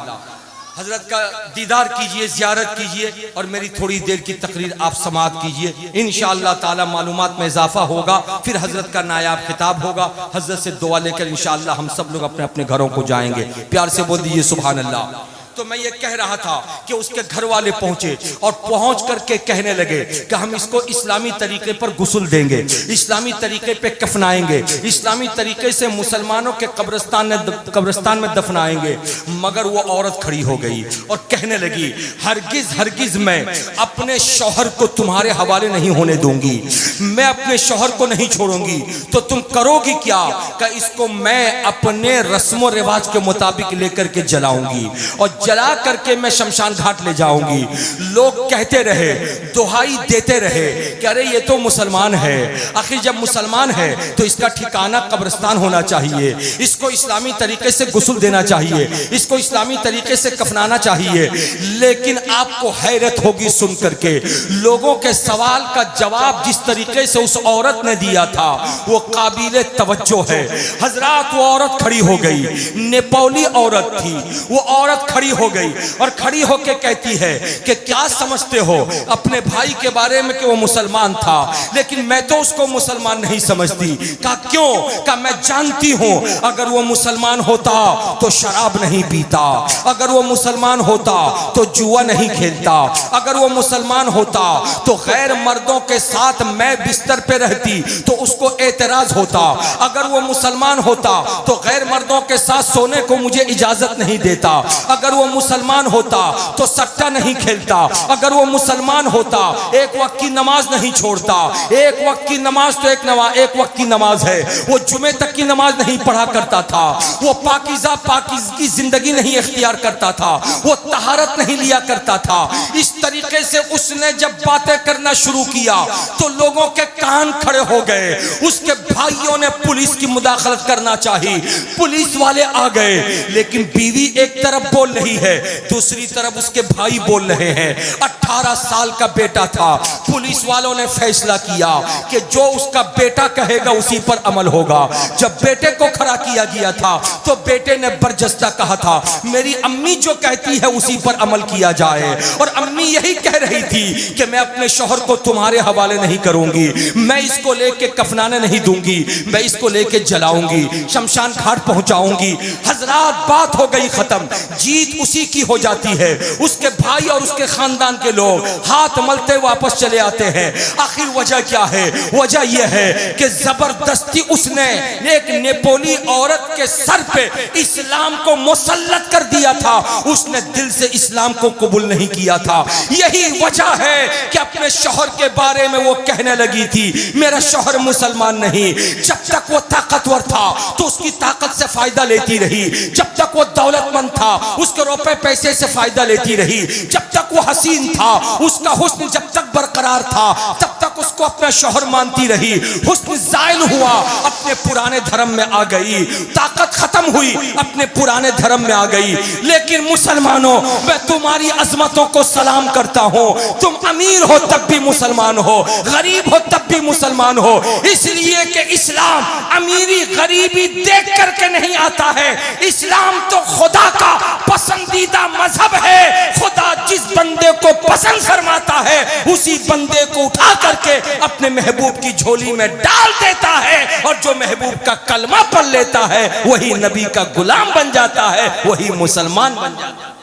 हजरत का दीदार कीजिए, ज़ियारत कीजिए और मेरी थोड़ी देर की तकरीर आप समाअत कीजिए। इंशाअल्लाह ताला मालूमात में इजाफा होगा, फिर हजरत का नायाब खिताब होगा। हजरत से दुआ लेकर इंशाअल्लाह हम सब लोग अपने अपने घरों को जाएंगे। प्यार से बोल दीजिए सुभान अल्लाह। तो मैं ये कह रहा था कि उसके घर वाले पहुंचे और पहुंच करके कहने लगे कि हम इसको इस्लामी तरीके पर गुस्ल देंगे, इस्लामी तरीके पे कफनाएंगे, इस्लामी तरीके से मुसलमानों के कब्रिस्तान में दफनाएंगे। मगर वो औरत खड़ी हो गई और कहने लगी, हरगिज मैं अपने शौहर को तुम्हारे हवाले नहीं होने दूंगी, मैं अपने शौहर को नहीं छोड़ूंगी। तो तुम करोगी क्या? कि इसको मैं अपने रस्मों रिवाज के मुताबिक लेकर के जलाऊंगी और जला करके मैं शमशान घाट ले जाऊंगी। लोग कहते रहे, दुहाई देते रहे कि अरे ये तो मुसलमान है, आखिर जब मुसलमान है तो इसका ठिकाना कब्रिस्तान होना चाहिए, इसको इस्लामी तरीके से गुस्ल देना चाहिए, इसको इस्लामी तरीके से कफनाना चाहिए। लेकिन आपको हैरत होगी सुन करके, लोगों के सवाल का जवाब जिस तरीके से उस औरत ने दिया था वो काबिले तवज्जो है। हजरात, वो औरत खड़ी हो गई, नेपाली औरत थी। वो औरत खड़ी हो गई और खड़ी होके कहती है कि क्या समझते हो अपने भाई के बारे में कि वो मुसलमान था, लेकिन मैं तो उसको मुसलमान नहीं समझती। कहा क्यों? कहा मैं जानती हूं अगर वो मुसलमान होता तो शराब नहीं पीता, अगर वो मुसलमान होता तो जुआ नहीं खेलता, अगर वो मुसलमान होता तो गैर मर्दों के साथ मैं बिस्तर पे रहती तो उसको एतराज होता, अगर वो मुसलमान होता तो गैर मर्दों के साथ सोने को मुझे इजाजत नहीं देता, अगर वो वो मुसलमान होता तो सट्टा नहीं खेलता, अगर वो मुसलमान होता एक वक्त की नमाज नहीं छोड़ता। एक वक्त की नमाज तो एक वक्त की नमाज है, वो जुमे तक की नमाज नहीं पढ़ा करता था, वो पाकीज़गी जिंदगी नहीं इख्तियार करता था, वो तहारत नहीं लिया करता था। इस तरीके से उसने जब बातें करना शुरू किया तो लोगों के कान खड़े हो गए। उसके भाइयों ने पुलिस की मुदाखलत करना चाहिए, पुलिस वाले आ गए, लेकिन बीवी एक तरफ बोल रही है, दूसरी तरफ उसके भाई बोल रहे हैं। 18 साल का बेटा था। पुलिस वालों ने फैसला किया कि जो उसका बेटा कहेगा उसी पर अमल होगा। जब बेटे को खड़ा किया गया था तो बेटे ने बरजस्ता कहा था, मेरी अम्मी जो कहती है उसी पर अमल किया जाए। और अम्मी यही कह रही थी कि मैं अपने शौहर को तुम्हारे हवाले नहीं करूंगी, मैं इसको लेके कफनाने नहीं दूंगी, मैं इसको लेके जलाऊंगी, शमशान घाट पहुंचाऊंगी। हजरात, बात हो गई खत्म, जीत उसी की हो जाती है। उसके भाई और उसके खानदान के लोग हाथ मलते वापस चले आते हैं। आखिर वजह क्या है? वजह यह है कि जबरदस्ती उसने एक नेपोली औरत के सर पे इस्लाम को मुसल्लत कर दिया था। उसने दिल से इस्लाम को कबूल नहीं किया था। यही वजह है कि अपने शौहर के बारे में वो कहने लगी थी, मेरा शौहर मुसलमान नहीं। जब तक वो ताकतवर था तो उसकी ताकत से फायदा लेती रही, जब तक वो दौलतमंद था उसके रुपए पैसे से फायदा लेती रही, जब तक वो हसीन था, उसका हुस्न जब तक बरकरार था तब तक उसको अपना शौहर मानती रही। हुस्न ज़ाइल हुआ, अपने पुराने धर्म में आ गई, ताकत खत्म हुई, अपने पुराने धर्म में आ गई। लेकिन मुसलमानों, मैं तुम्हारी अजमतों को सलाम करता हूं। तुम अमीर हो तब भी मुसलमान हो, गरीब हो तब भी मुसलमान हो, इसलिए कि इस्लाम अमीरी गरीबी देख करके नहीं आता है। इस्लाम तो खुदा का पसंदीदा मजहब है। खुदा जिस बंदे को पसंद फरमाता है उसी बंदे को उठा करके अपने महबूब की झोली में डाल देता है, और जो महबूब का कलमा पढ़ लेता है वही नबी का गुलाम बन जाता है, वही मुसलमान बन जाता है।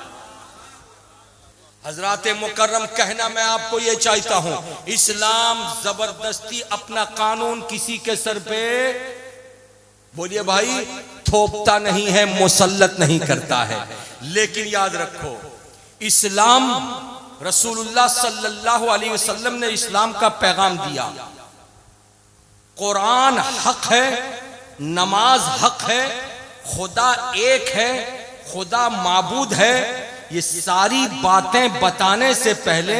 हजरात मुकर्रम, कहना मैं आपको ये चाहता हूं, इस्लाम जबरदस्ती अपना कानून किसी के सर पे, बोलिए भाई, थोपता नहीं है, मुसल्लत नहीं करता है। लेकिन याद रखो, इस्लाम, रसूलुल्लाह सल्लल्लाहु अलैहि वसल्लम ने इस्लाम का पैगाम दिया। कुरान हक है, नमाज हक है, खुदा एक है, खुदा माबूद है। ये सारी बातें बताने से पहले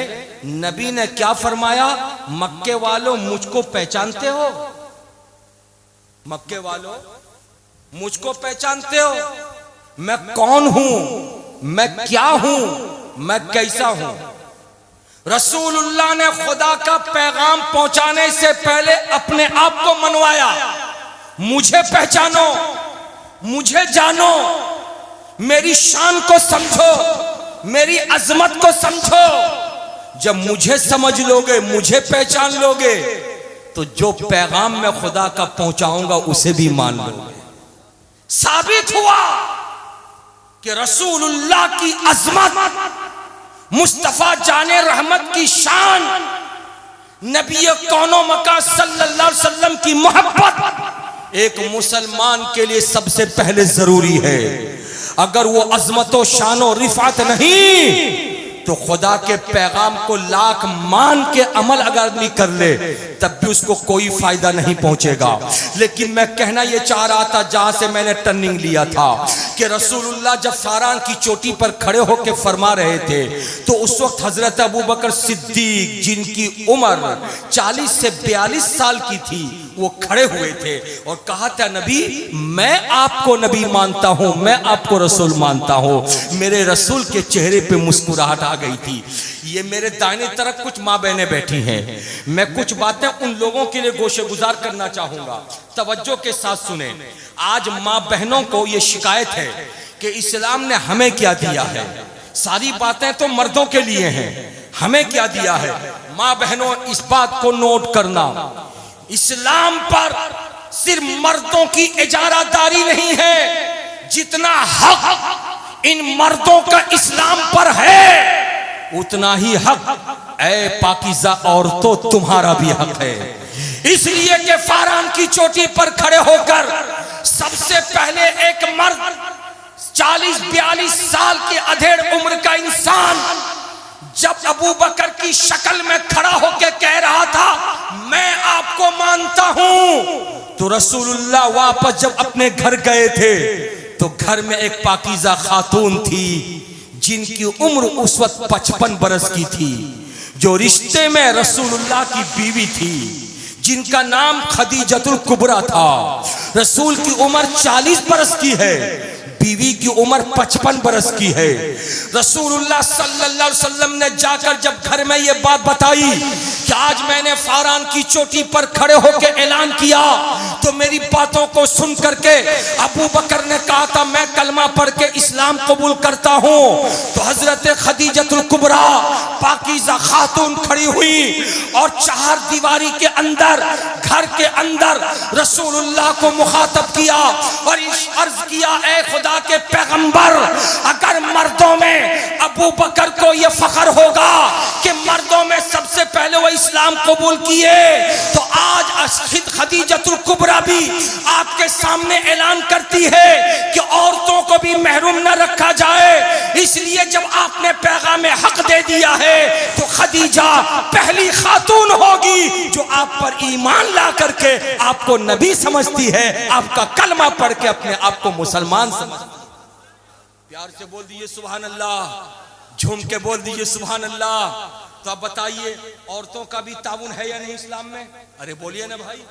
नबी ने क्या फरमाया? मक्के वालों, मुझको पहचानते हो? मक्के वालों, मुझको पहचानते हो? मैं कौन हूं, मैं क्या हूं, मैं कैसा हूं? रसूलुल्लाह ने खुदा का पैगाम पहुंचाने से पहले अपने आप को मनवाया, मुझे पहचानो, मुझे जानो, मेरी शान को समझो, मेरी अजमत को समझो। जब मुझे समझ लोगे, मुझे पहचान लोगे, तो जो पैगाम मैं खुदा का पहुंचाऊंगा उसे भी मान लोगे। साबित हुआ कि रसूलुल्लाह की अजमत, मुस्तफा जाने रहमत की शान, नबी कौनो मका सल्लल्लाहु अलैहि वसल्लम की मोहब्बत एक मुसलमान के लिए सबसे पहले जरूरी है। अगर वो अजमतो शानो रिफात नहीं तो खुदा के पैगाम को लाख मान के अमल अगर नहीं कर ले तब भी उसको कोई फायदा नहीं पहुंचेगा। लेकिन मैं कहना ये चाह रहा था, जहां से मैंने टर्निंग लिया था, कि रसूलुल्लाह जब फारान की चोटी पर खड़े होकर फरमा रहे थे तो उस वक्त हजरत अबू बकर सिद्दीक, जिनकी उम्र 40 से 42 साल की थी, वो खड़े हुए थे और कहा था, नबी, मैं आपको नबी मानता हूं, मैं आपको रसूल मानता हूं। मेरे रसूल के चेहरे पे मुस्कुराहट आ गई थी। ये मेरे दाहिने तरफ कुछ माँ बहनें बैठी हैं, मैं कुछ बातें उन लोगों के लिए गोशे गुजार करना चाहूंगा, तवज्जो के साथ सुने। आज माँ बहनों को ये शिकायत है कि इस्लाम ने हमें क्या दिया है, सारी बातें तो मर्दों के लिए हैं, हमें क्या दिया है। माँ बहनों, इस बात को नोट करना, इस्लाम पर सिर्फ मर्दों की इजारादारी नहीं है, जितना हक इन मर्दों का इस्लाम पर है उतना ही हक ऐ पाकीज़ा औरतों तुम्हारा भी हक है। इसलिए कि फारान की चोटी पर खड़े होकर सबसे पहले एक मर्द 40-42 साल के अधेड़ उम्र का इंसान जब अबू बकर की शक्ल में खड़ा होकर कह रहा था मैं आपको मानता हूं, तो रसूलुल्लाह वापस जब अपने घर गए थे तो घर में एक पाकीज़ा खातून थी जिनकी उम्र उस वक्त 55 बरस की थी, जो रिश्ते में रसूलुल्लाह की बीवी थी, जिनका नाम खदीजतुल कुबरा था। रसूल की उम्र 40 बरस की है, बीवी की उम्र 55 बरस की है। रसूलुल्लाह सल्लल्लाहु अलैहि वसल्लम ने जाकर जब घर में ये बात बताई कि आज मैंने फारान की चोटी पर खड़े होकर ऐलान किया, तो मेरी बातों को सुन करके अबू बकर ने कहा था मैं कलमा पढ़ के इस्लाम कबूल करता हूं। तो हजरत खदीजतुल कुबरा पाकीज़ा खातून खड़ी हुई और 4 दीवारी के अंदर, घर के अंदर रसूलुल्लाह को मुखातब किया और अर्ज किया, ए खुदा के पैगंबर, अगर मर्दों में अबू बकर को यह फख्र होगा कि मर्दों में सबसे पहले वो इस्लाम कबूल किए, तो आज खदीजतुल कुबरा भी आपके सामने ऐलान करती है कि औरतों को भी महरूम न रखा जाए। इसलिए जब आपने पैगाम हक दे दिया है तो खदीजा पहली खातून होगी जो आप पर ईमान ला करके आपको नबी समझती है, आपका कलमा पढ़ के अपने आप को मुसलमान समझती है। प्यार से बोल दीजिए सुभान अल्लाह, झूम के बोल दीजिए सुभान अल्लाह। तो अब बताइए औरतों का भी ताउन है या नहीं इस्लाम में? अरे बोलिए ना भाई,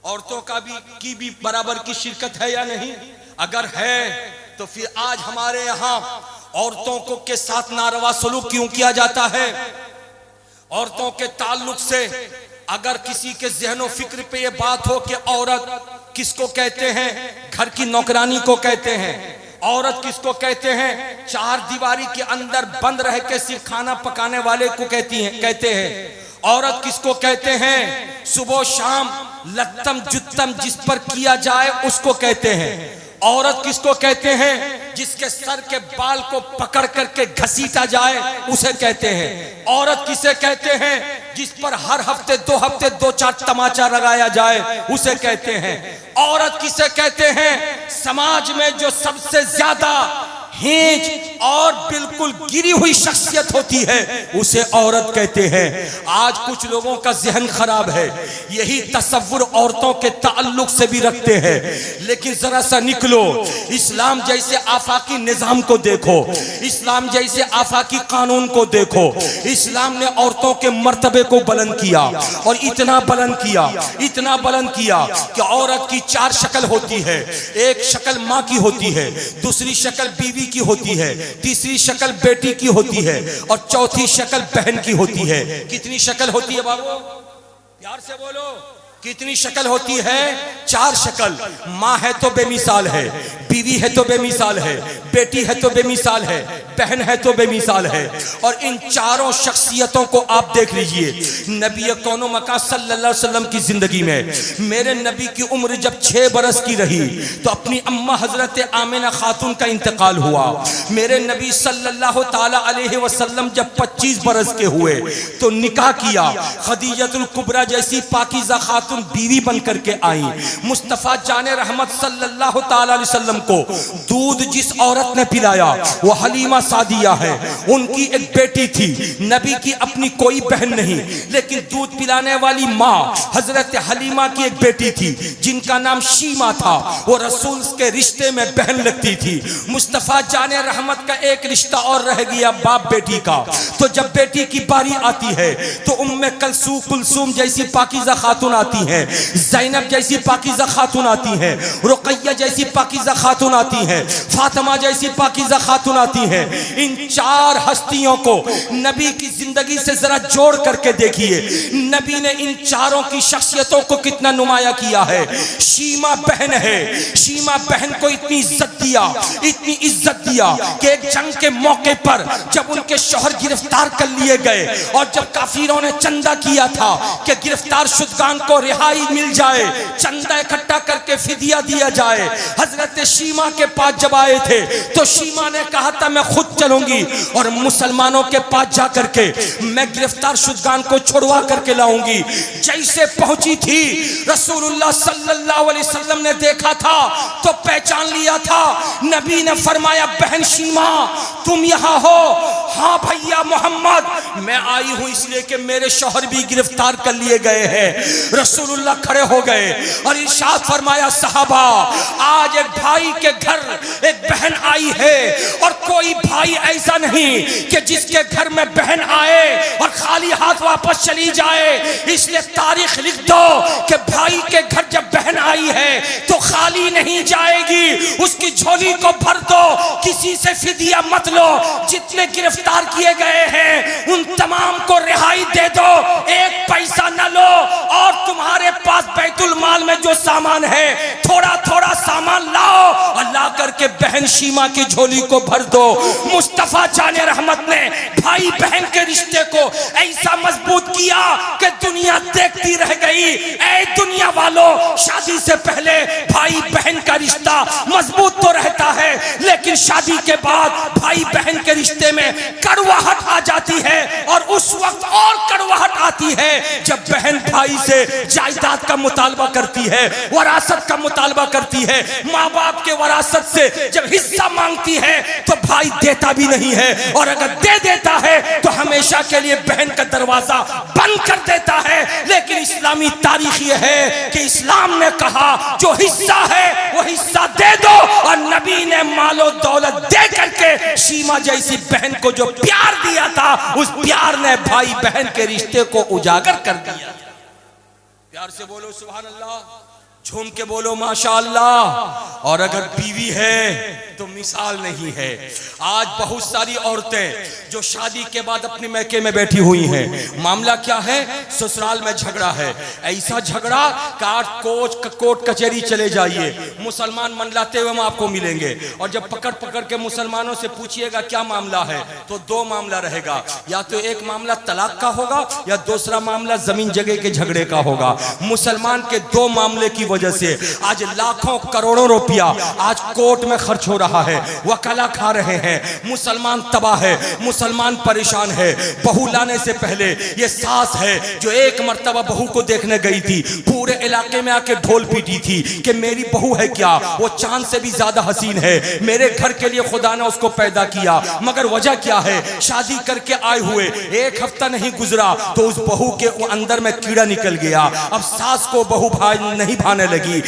औरतों का भी बराबर की शिरकत है या नहीं? अगर है तो फिर आज हमारे यहाँ औरतों को के साथ नारवा सलूक क्यों किया जाता है? औरतों के ताल्लुक से अगर किसी के ज़हनो फिक्र पे ये बात हो कि औरत किसको कहते हैं, घर की नौकरानी को कहते हैं, औरत किसको कहते हैं, 4 दीवारी के अंदर बंद रह के सिर्फ खाना पकाने वाले को कहते हैं। औरत किसको कहते हैं, सुबह शाम लत्तम जुत्तम जिस पर किया जाए उसको कहते हैं। औरत किसको कहते हैं, जिसके सर के बाल को पकड़ करके घसीटा जाए उसे कहते हैं। औरत किसे कहते हैं, जिस पर हर हफ्ते 2 हफ्ते 2-4 तमाचा लगाया जाए उसे कहते हैं। औरत किसे कहते हैं, समाज में जो सबसे ज्यादा हेंज और बिल्कुल गिरी हुई शख्सियत होती है उसे औरत कहते हैं। आज कुछ लोगों का जहन खराब है, यही तसव्वुर औरतों के ताल्लुक से भी रखते हैं। लेकिन जरा सा निकलो, इस्लाम जैसे आफाकी निजाम को देखो, इस्लाम जैसे आफाकी कानून को देखो। इस्लाम ने औरतों के मर्तबे को बुलंद किया और इतना बुलंद किया, इतना बुलंद किया कि औरत की 4 शक्ल होती है। एक शक्ल माँ की होती है, दूसरी शक्ल बीवी की होती है, तीसरी शक्ल बेटी की होती है और चौथी शक्ल बहन की होती है। कितनी शक्ल होती है बाबू? प्यार से बोलो, कितनी शक्ल होती है? 4 शक्ल। माँ है तो बेमिसाल है, बीवी है तो बेमिसाल है, बेटी है तो बेमिसाल है, बहन है तो बेमिसाल है। और इन चारों शख्सियतों को आप देख लीजिए। नबी कौनो मका सल्लल्लाहु अलैहि वसल्लम की जिंदगी में मेरे नबी की उम्र जब 6 बरस की रही तो अपनी अम्मा हजरत आमिना खातून का इंतकाल हुआ। मेरे नबी सल्लल्लाहु ताला अलैहि वसल्लम जब 25 बरस के हुए तो निकाह किया। खदीजतुल कुबरा जैसी पाकीज़ा खातून बीवी बन करके आई। मुस्तफा जाने रहमत सल्लल्लाहु ताला अलैहि वसल्लम को दूध जिस औरत ने पिलाया वो हलीमा सादिया है। उनकी एक बेटी थी, नबी की अपनी कोई बहन नहीं, लेकिन दूध पिलाने वाली माँ हजरत हलीमा की एक बेटी थी जिनका नाम शीमा था। वो रसूल के रिश्ते में बहन लगती थी। मुस्तफा जाने रहमत का एक रिश्ता और रह गया बाप बेटी का। तो जब बेटी की बारी आती है तो उम्मे कुलसूम जैसी पाकीज़ा खातून आती हैं, ज़ैनब जैसी पाकीज़ा खातून आती हैं, रुक़ैया जैसी पाकीज़ा खातून आती हैं, फातिमा जैसी पाकीज़ा खातून आती हैं। इन 4 हस्तियों को नबी की जिंदगी से जरा जोड़ करके देखिए, नबी ने इन चारों की शख्सियतों को कितना नुमाया किया है। शीमा बहन है, शीमा बहन को इतनी इज्जत दिया, इतनी इज्जत दिया कि एक जंग के मौके पर जब उनके शौहर गिरफ्तार कर लिए गए और जब काफिरों ने चंदा किया था कि गिरफ्तार शुदगान को रिहाई मिल जाए, चंदा इकट्ठा करके फिदिया दिया जाए। हजरत शीमा के पास जब आए थे तो शीमा ने कहा था मैं खुद चलूंगी और मुसलमानों के पास जा करके मैं गिरफ्तार शुदगान को छुड़वा करके लाऊंगी। जैसे पहुंची थी रसूलुल्लाह सल्लल्लाहु अलैहि वसल्लम ने देखा था तो पहचान लिया था। नबी ने फरमाया बहन शीमा तुम यहाँ हो? हाँ भैया मोहम्मद, मैं आई हूं इसलिए कि मेरे शौहर भी गिरफ्तार कर लिए गए हैं। रसूलुल्लाह खड़े हो गए और इरशाद फरमाया सहाबा, आज एक भाई के घर एक बहन आई है और कोई भाई ऐसा नहीं कि जिसके घर में बहन आए और खाली हाथ वापस चली जाए। इसलिए तारीख लिख दो कि भाई के घर जब बहन आई है तो खाली नहीं जाएगी, उसकी झोली को भर दो, किसी से फिदिया मत लो। जितने गिरफ्तार किए गए हैं उन तमाम को रिहाई दे दो, एक पैसा न लो। और तुम्हारे पास बैतुल माल में जो सामान है थोड़ा थोड़ा सामान लाओ और ला करके बहन शीमा की झोली को भर दो। मुस्तफा जाने रहमत ने भाई बहन के रिश्ते को ऐसा मजबूत किया कि दुनिया देखती रह गई। ऐ दुनिया वालों, शादी से पहले भाई बहन का रिश्ता मजबूत तो रहता है लेकिन शादी के बाद भाई बहन के रिश्ते में कड़वाहट आ जाती है। और उस वक्त और कड़वाहट आती है जब बहन भाई से जायदाद का मुतालबा करती है, वरासत का मुतालबा करती है। माँ बाप के वरासत से जब हिस्सा मांगती है तो भाई देता भी नहीं है, और अगर दे देता है तो हमेशा के लिए बहन का दरवाजा बंद कर देता है। लेकिन इस्लामी तारीख ये है कि इस्लाम ने कहा जो हिस्सा है वो हिस्सा दे दो, और नबी ने मालो दौलत दे करके शीमा जैसी बहन को जो प्यार दिया था उस प्यार ने भाई बहन के रिश्ते को उजागर कर दिया। प्यार से बोलो सुभान अल्लाह, झूम के बोलो माशा अल्लाह। और अगर बीवी है तो मिसाल नहीं है। आज बहुत सारी औरतें जो शादी के बाद अपने मैके में बैठी हुई हैं, मामला क्या है? ससुराल में झगड़ा है। ऐसा झगड़ा कोर्ट कचहरी चले जाइए, मुसलमान मंडलाते हुए हम आपको मिलेंगे। और जब पकड़ पकड़ के मुसलमानों से पूछिएगा क्या मामला है तो दो मामला रहेगा, या तो एक मामला तलाक का होगा या दूसरा मामला जमीन जगह के झगड़े का होगा। मुसलमान के दो मामले की वजह से आज लाखों करोड़ों रुपया आज कोर्ट में खर्च हो रहा है, वकाला खा रहे हैं। मुसलमान तबाह है, मुसलमान परेशान है। बहू लाने से पहले ये सास है जो एक मर्तबा बहू को देखने गई थी, पूरे इलाके में आके ढोल पीटी थी कि मेरी बहू है क्या, वो चांद से भी ज्यादा हसीन है, मेरे घर के लिए खुदा ने उसको पैदा किया। मगर वजह क्या है? शादी करके आए हुए एक हफ्ता नहीं गुजरा तो उस बहू के अंदर में कीड़ा निकल गया। अब सास को बहू नहीं भाने लगी,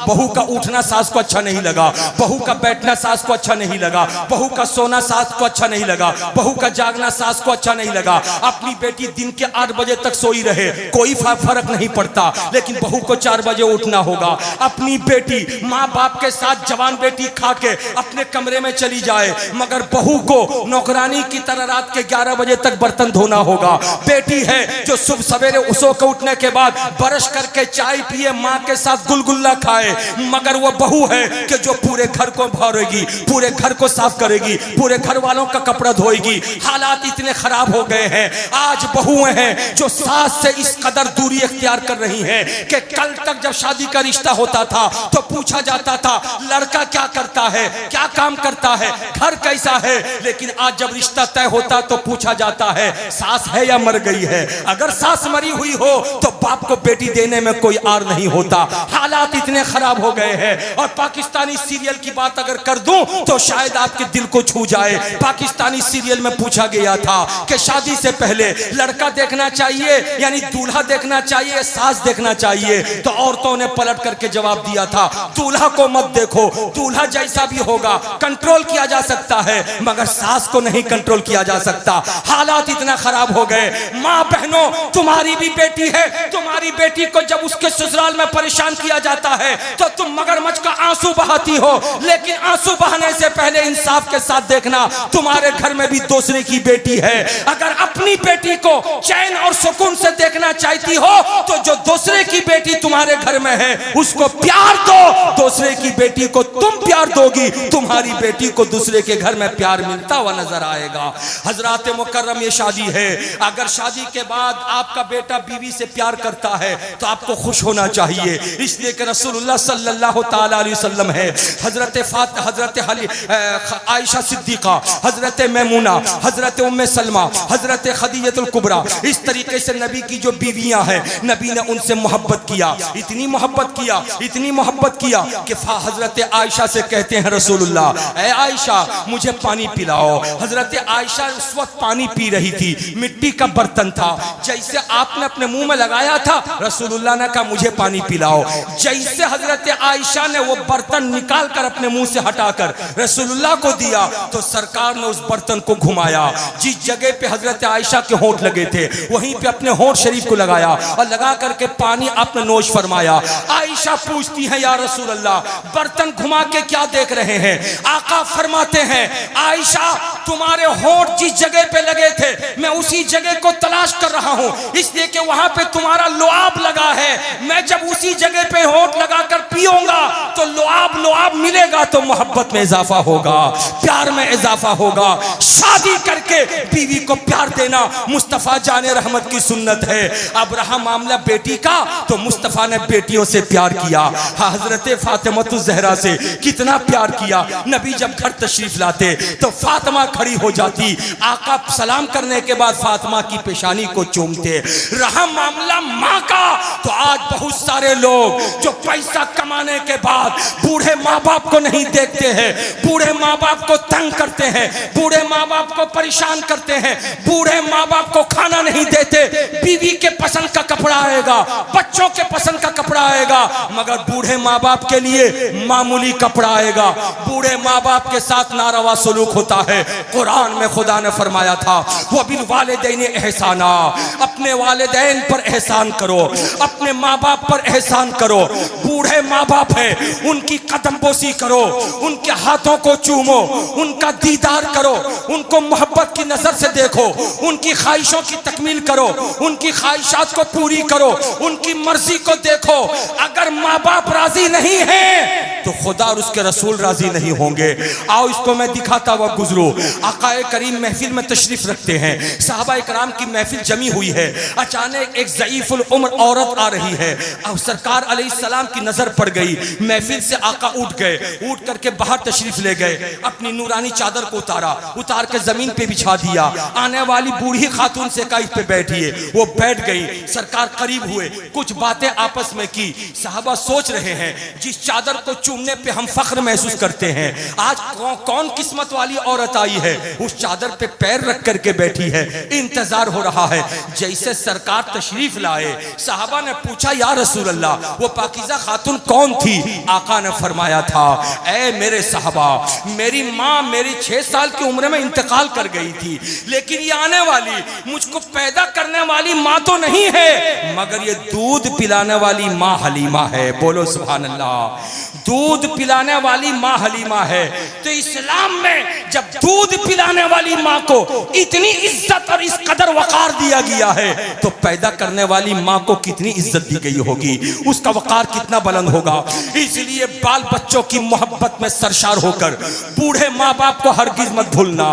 बहू का उठना सास को अच्छा नहीं लगा, बहू का बैठना सास को अच्छा नहीं लगा, बहू का सोना सास को अच्छा नहीं लगा, बहू का जागना सास को अच्छा नहीं लगा। अपनी बेटी दिन के 8 बजे तक सोई रहे कोई फर्क नहीं पड़ता, लेकिन बहू को 4 बजे उठना होगा। अपनी बेटी माँ बाप के साथ जवान बेटी खा के अपने कमरे में चली जाए, मगर बहू को नौकरानी की तरह रात के 11 बजे तक बर्तन धोना होगा। बेटी है जो सुबह सवेरे उसो के उठने के बाद ब्रश करके चाय पिए, माँ के साथ गुलगुल्ला खाए, मगर वो बहू है कि जो पूरे घर को भरेगी, पूरे घर को साफ करेगी, पूरे घर वालों का कपड़ा धोएगी। हालात इतने खराब हो गए हैं, आज बहुएं हैं जो सास से इस कदर दूरी इख्तियार कर रही हैं कि कल तक जब शादी का रिश्ता होता था तो पूछा जाता था लड़का क्या करता है, क्या काम करता है, घर कैसा है, लेकिन आज जब रिश्ता तय होता तो पूछा जाता है सास है या मर गई है। अगर सास मरी हुई हो तो बाप को बेटी देने में कोई आर नहीं होता। हालात इतने खराब हो गए हैं। और पाकिस्तानी सीरियल की बात अगर कर दूं तो शायद आपके दिल को छू जाए। पाकिस्तानी सीरियल में पूछा गया था कि शादी से पहले लड़का देखना चाहिए यानी दूल्हा देखना चाहिए, सास देखना चाहिए, तो औरतों ने पलट करके जवाब दिया था दूल्हा को मत देखो, दूल्हा जैसा भी होगा कंट्रोल किया जा सकता है मगर सास को नहीं कंट्रोल किया जा सकता। हालात इतना खराब हो गए। माँ बहनों, तुम्हारी भी बेटी है, तुम्हारी बेटी को जब उसके ससुराल में परेशान किया जाता है तो तुम मगरमच्छ का आंसू बहाती हो, लेकिन आंसू आंसू बहाने से पहले इंसाफ के साथ देखना, तुम्हारे घर में भी दूसरे की बेटी है। अगर अपनी बेटी को चैन और सुकून से देखना चाहती हो तो जो दूसरे की बेटी तुम्हारे घर में है उसको प्यार दो। दूसरे की बेटी को तुम प्यार दोगी, तुम्हारी बेटी को दूसरे के घर में प्यार मिलता हुआ नजर आएगा। हजरात मुकर्रम, ये शादी है। अगर शादी के बाद आपका बेटा बीवी से प्यार करता है तो आपको खुश होना चाहिए, इसलिए कि रसूलुल्लाह सल्लल्लाहु ताला अलैहि वसल्लम है, हजरत आयशा सिद्दीका, हजरत मैमूना, हजरत उम्मे सलमा, हजरत खदीजतुल कुबरा, इस तरीके से नबी की जो बीवियां हैं, नबी ने उनसे मोहब्बत किया, इतनी मोहब्बत किया कि हजरत आयशा से कहते हैं रसूलुल्लाह, ए आयशा मुझे पानी पिलाओ। हजरत आयशा उस वक्त पानी पी रही थी, मिट्टी का बर्तन था, जैसे आपने अपने मुंह में लगाया था रसूलुल्लाह ने कहा मुझे पानी पिलाओ। जैसे हजरत आयशा ने वो बर्तन निकाल कर अपने मुंह से हटाकर रसूलुल्लाह को दिया तो सरकार ने उस बर्तन को घुमाया, जिस जगह पे हजरत आयशा के होंठ लगे थे वहीं पे अपने होंठ शरीफ को लगाया और लगा करके पानी आपने नोश फरमाया। आयशा पूछती है या रसूल अल्लाह, बर्तन घुमा के क्या देख रहे हैं? आका फरमाते हैं आयशा तुम्हारे होंठ जिस जगह पे लगे थे मैं उसी जगह को तलाश कर रहा हूं, इसलिए कि वहां पे तुम्हारा लुआब लगा है। मैं जब उसी जगह पे होंठ लगाकर पीऊंगा तो लुआब मिलेगा तो मोहब्बत में इजाफा होगा, प्यार में इजाफा होगा। शादी करके बीवी को प्यार देना मुस्तफा जाने रहमत की सुन्नत है। अब रहा मामला बेटी का तो मुस्तफा ने बेटियों से प्यार किया। हजरत फातिमा ज़हरा से कितना प्यार किया। नबी जब घर तशरीफ लाते तो फातिमा खड़ी हो जाती, आका सलाम करने के बाद फातिमा की पेशानी को चूमते। रहा मामला माँ का तो आज बहुत सारे लोग जो पैसा कमाने के बाद बूढ़े माँ बाप को नहीं देखते हैं, बूढ़े माँ बाप को तंग करते हैं, बूढ़े माँ बाप को परेशान करते हैं, बूढ़े माँ बाप को खाना नहीं देते। बीवी के पसंद का कपड़ा आएगा, बच्चों के पसंद का कपड़ा आएगा, मगर बूढ़े माँ बाप के लिए मामूली कपड़ा आएगा। बूढ़े माँ बाप के साथ नारवा सलूक होता है। कुरान में खुदा ने फरमाया था वो बिल वालिदैन एहसाना, अपने वालिदैन पर एहसान करो, अपने माँ बाप पर एहसान करो। बूढ़े माँ बाप है उनकी कदम बोसी करो, उनके हाथों को चूमो, उनका दीदार करो, उनको मोहब्बत की नजर से देखो, उनकी ख्वाहिशों की तकमील करो, उनकी ख्वाहिशात को पूरी करो, उनकी मर्जी को देखो। अगर माँ बाप राजी नहीं है तो खुदा और उसके रसूल राजी नहीं होंगे। आओ इसको मैं दिखाता हुआ गुजरू। आकाए करीम महफिल में तशरीफ रखते हैं, साहबा इकराम की महफिल जमी हुई है। अचानक एक ज़ईफुल उम्र औरत आ रही है। अब सरकार अलैहिस्सलाम की नजर पड़ गई, महफिल से आका उठ गए, उठ करके बाहर तशरीफ ले गए, अपनी नूरानी चादर को उतार के जमीन पे बिछा दिया। आने वाली बूढ़ी खातून से कहा इस पे बैठिए, वो बैठ गई। सरकार करीब हुए, कुछ बातें आपस में की। साहबा सोच रहे हैं जिस चादर को चूमने पे हम फख्र महसूस करते हैं, आज कौन किस्मत वाली औरत आई है उस चादर पे पैर रख करके बैठी है। इंतजार हो रहा है। जैसे सरकार तशरीफ लाए, साहबा ने पूछा या रसूल अल्लाह वो पाकीज़ा खातून कौन थी? आका ने फरमाया था ऐ मेरे साहबा, मेरी माँ मेरी 6 साल की उम्र में इंतकाल कर गई थी, लेकिन ये आने वाली मुझको पैदा करने वाली माँ तो नहीं है, मगर ये दूध पिलाने वाली माँ हलीमा है। बोलो सुभान अल्लाह। दूध पिलाने वाली माँ हलीमा है। तो इस्लाम में जब दूध पिलाने वाली माँ को इतनी इज्जत और इस कदर वकार दिया गया है तो पैदा करने वाली माँ को कितनी इज्जत दी गई होगी, उसका वकार कितना बुलंद होगा। इसलिए बाल बच्चों की मोहब्बत में सरशार होकर बूढ़े माँ बाप को हरगिज मत भूलना।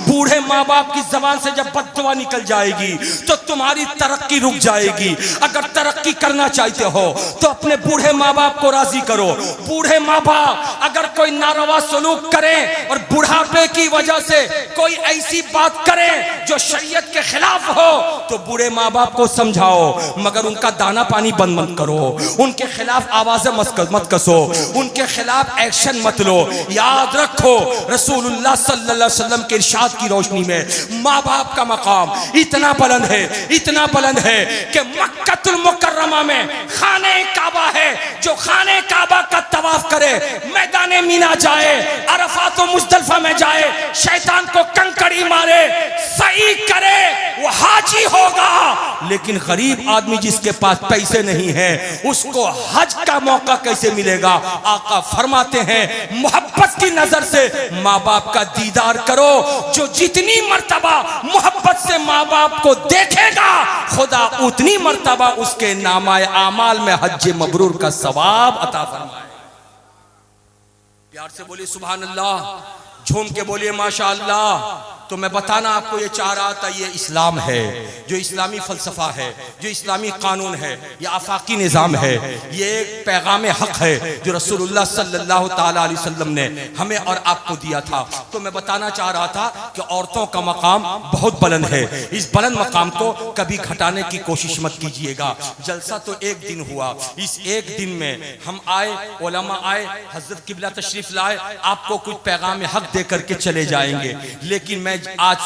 बूढ़े माँ बाप की जबान से जब बददुआ निकल जाएगी तो तुम्हारी तरक्की रुक जाएगी। अगर तरक्की करना चाहते हो तो अपने बूढ़े माँ बाप को राजी करो। बूढ़े माँ बाप अगर कोई नारवा सलूक करें और बुढ़ापे की वजह से कोई ऐसी बात करें जो शरीयत के खिलाफ हो तो बूढ़े माँ बाप को समझाओ, मगर उनका दाना पानी बंद मत करो, उनके खिलाफ आवाजें मत कसो, उनके खिलाफ एक्शन मत लो। याद रखो रसूलुल्लाह सल्लल्लाहु अलैहि वसल्लम के इरशाद की रोशनी में माँ बाप का मकाम इतना बुलंद है, इतना बुलंद है कि मक्कतुल मुकर्रमा में खाने काबा है। जो खाने काबा का तवाफ करे, मैदाने मीना जाए, अरफात व मुज़दलिफा में जाए, शैतान को कंकड़ कड़ी मारे, सही करे, वो हाजी होगा। लेकिन गरीब आदमी जिसके पास पैसे नहीं है, उसको हज का मौका कैसे मिलेगा? आका फरमाते हैं, मोहब्बत की नजर से माँ बाप का दीदार करो। जो जितनी मर्तबा मोहब्बत से माँ बाप को देखेगा, खुदा उतनी मर्तबा उसके नामाए आमाल में हज मबरूर का सवाब अता फरमाए। प्यार से बोलिए सुभान अल्लाह, झूम के बोलिए माशा अल्लाह। तो मैं बताना आपको ये चाह रहा था, ये इस्लाम है, जो इस्लामी फलसफा है, जो इस्लामी कानून है, ये आफाकी निज़ाम है, ये एक पैगाम हक है जो रसूलुल्लाह सल्लल्लाहु ताला अलैहि वसल्लम ने हमें और आपको दिया था। तो मैं बताना चाह रहा था कि औरतों का मकाम बहुत बुलंद है। इस बुलंद मकाम को कभी घटाने की कोशिश मत कीजिएगा। जलसा तो एक दिन हुआ, इस एक दिन में हम आए, उलमा आए, हजरत किबला तशरीफ लाए, आपको कुछ पैगाम हक दे करके चले जाएंगे। लेकिन मैं आज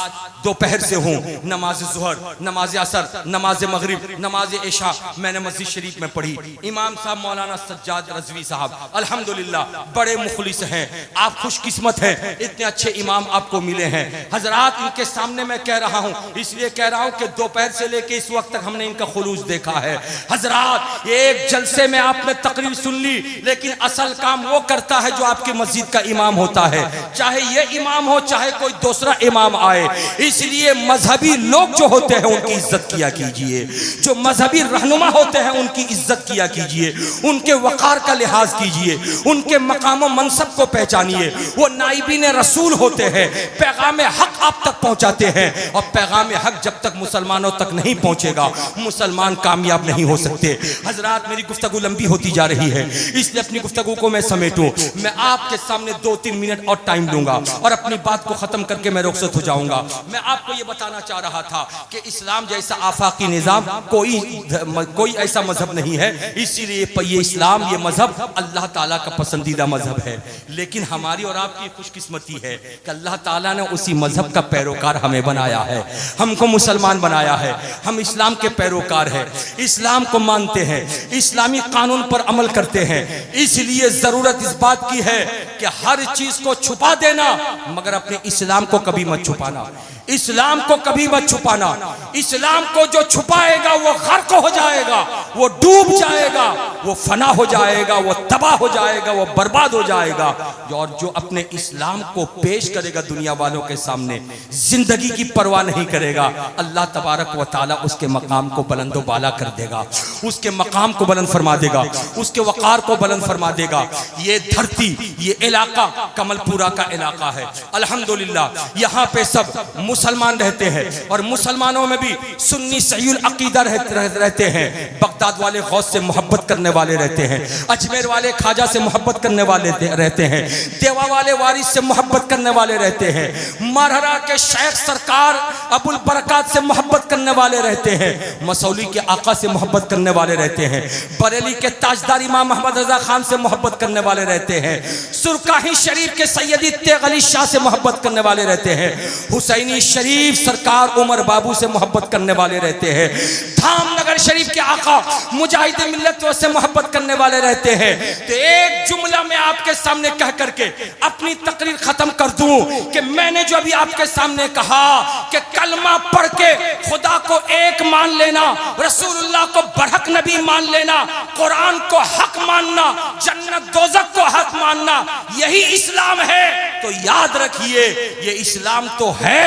दोपहर से हूँ, नमाज जुहर, नमाज असर, नमाज मगरिब, नमाज इशा मैंने मस्जिद शरीफ में पढ़ी। इमाम साहब मौलाना सज्जाद रजवी साहब अल्हम्दुलिल्लाह बड़े मुखलिस हैं। आप खुशकिस्मत हैं, इतने अच्छे इमाम आपको मिले हैं। हजरात, इनके सामने मैं कह रहा हूँ, इसलिए कह रहा हूँ कि दोपहर से लेके इस वक्त तक हमने इनका खुलूस देखा है। हजरात, एक जलसे में आपने तकरीर सुन ली, लेकिन असल काम वो करता है जो आपकी मस्जिद का इमाम होता है, चाहे ये इमाम हो चाहे कोई दूसरा इमाम आए। इसलिए मजहबी लोग जो होते हैं उनकी इज्जत किया कीजिए, जो मजहबी रहनुमा होते हैं उनकी इज्जत किया कीजिए, उनके वकार का लिहाज कीजिए, उनके मकाम व मनसब को पहचानिए। वो नाइबीन रसूल होते हैं, पैगाम हक आप तक पहुंचाते हैं। और पैगाम हक जब तक मुसलमानों तक नहीं पहुंचेगा, मुसलमान कामयाब नहीं हो सकते। हजरात, मेरी गुफ्तगू लंबी होती जा रही है, इसलिए अपनी गुफ्तगू को मैं समेटूं। मैं आपके सामने 2-3 मिनट और टाइम दूंगा और अपनी बात को खत्म करके मैं रुखसत हो जाऊंगा। मैं आपको ये बताना चाह रहा था कि इस्लाम जैसा आफाकी निज़ाम कोई ऐसा मजहब नहीं है। इसीलिए ये इस्लाम, ये मजहब अल्लाह ताला का पसंदीदा मजहब है। लेकिन हमारी और आपकी खुशकिस्मती है कि अल्लाह ताला ने उसी मजहब का पैरोकार हमें बनाया है, हमको मुसलमान बनाया है। हम इस्लाम के पैरोकार हैं, इस्लाम को मानते हैं, इस्लामी कानून पर अमल करते हैं। इसलिए जरूरत इस बात की है कि हर चीज को छुपा देना, मगर अपने इस्लाम को कभी मत छुपाना। इस्लाम को कभी मत छुपाना। इस्लाम को जो छुपाएगा वो गर्क हो जाएगा, वो डूब जाएगा, वो फना हो जाएगा, वो तबाह हो जाएगा, वो बर्बाद हो जाएगा। और जो अपने इस्लाम को पेश करेगा दुनिया वालों के सामने, जिंदगी की परवाह नहीं करेगा, अल्लाह तबारक व तआला उसके मकाम को बुलंद बाला कर देगा, उसके मकाम को बुलंद फरमा देगा, उसके वकार को बुलंद फरमा देगा। ये धरती, ये इलाका कमलपुरा का इलाका है। अल्हम्दुलिल्लाह यहाँ पे सब मुसलमान रहते हैं और मुसलमानों में भी सुन्नी सहीउल अकीदा रहते हैं। बगदाद वाले गौस से मोहब्बत करने वाले रहते हैं, अजमेर वाले ख्वाजा से मोहब्बत करने वाले रहते हैं, देवा वाले वारिस से मोहब्बत करने वाले रहते हैं, मरहरा के शेख सरकार अबुल बरकात से मोहब्बत करने वाले रहते हैं, मसौली के आका से मोहब्बत करने वाले रहते हैं, बरेली के ताजदार इमाम मोहम्मद रजा खान से मोहब्बत करने वाले रहते हैं, सुरकाही शरीफ के सैयदी तेग अली शाह से मोहब्बत करने वाले रहते हैं, हुसैनी शरीफ सरकार उमर बाबू से मोहब्बत करने वाले रहते हैं, धामनगर शरीफ के आका मुजाहिद मिल्लत से मोहब्बत करने वाले रहते हैं। तो एक जुमला मैं आपके सामने कह करके अपनी तकरीर खत्म कर दूं कि मैंने जो अभी आपके सामने कहा कि कलमा पढ़ के खुदा को एक मान लेना, रसूलुल्लाह को बरहक नबी मान लेना, कुरान को हक मानना, जन्नत दोज़ख को हक मानना, यही इस्लाम है। तो याद रखिए, ये इस्लाम तो है,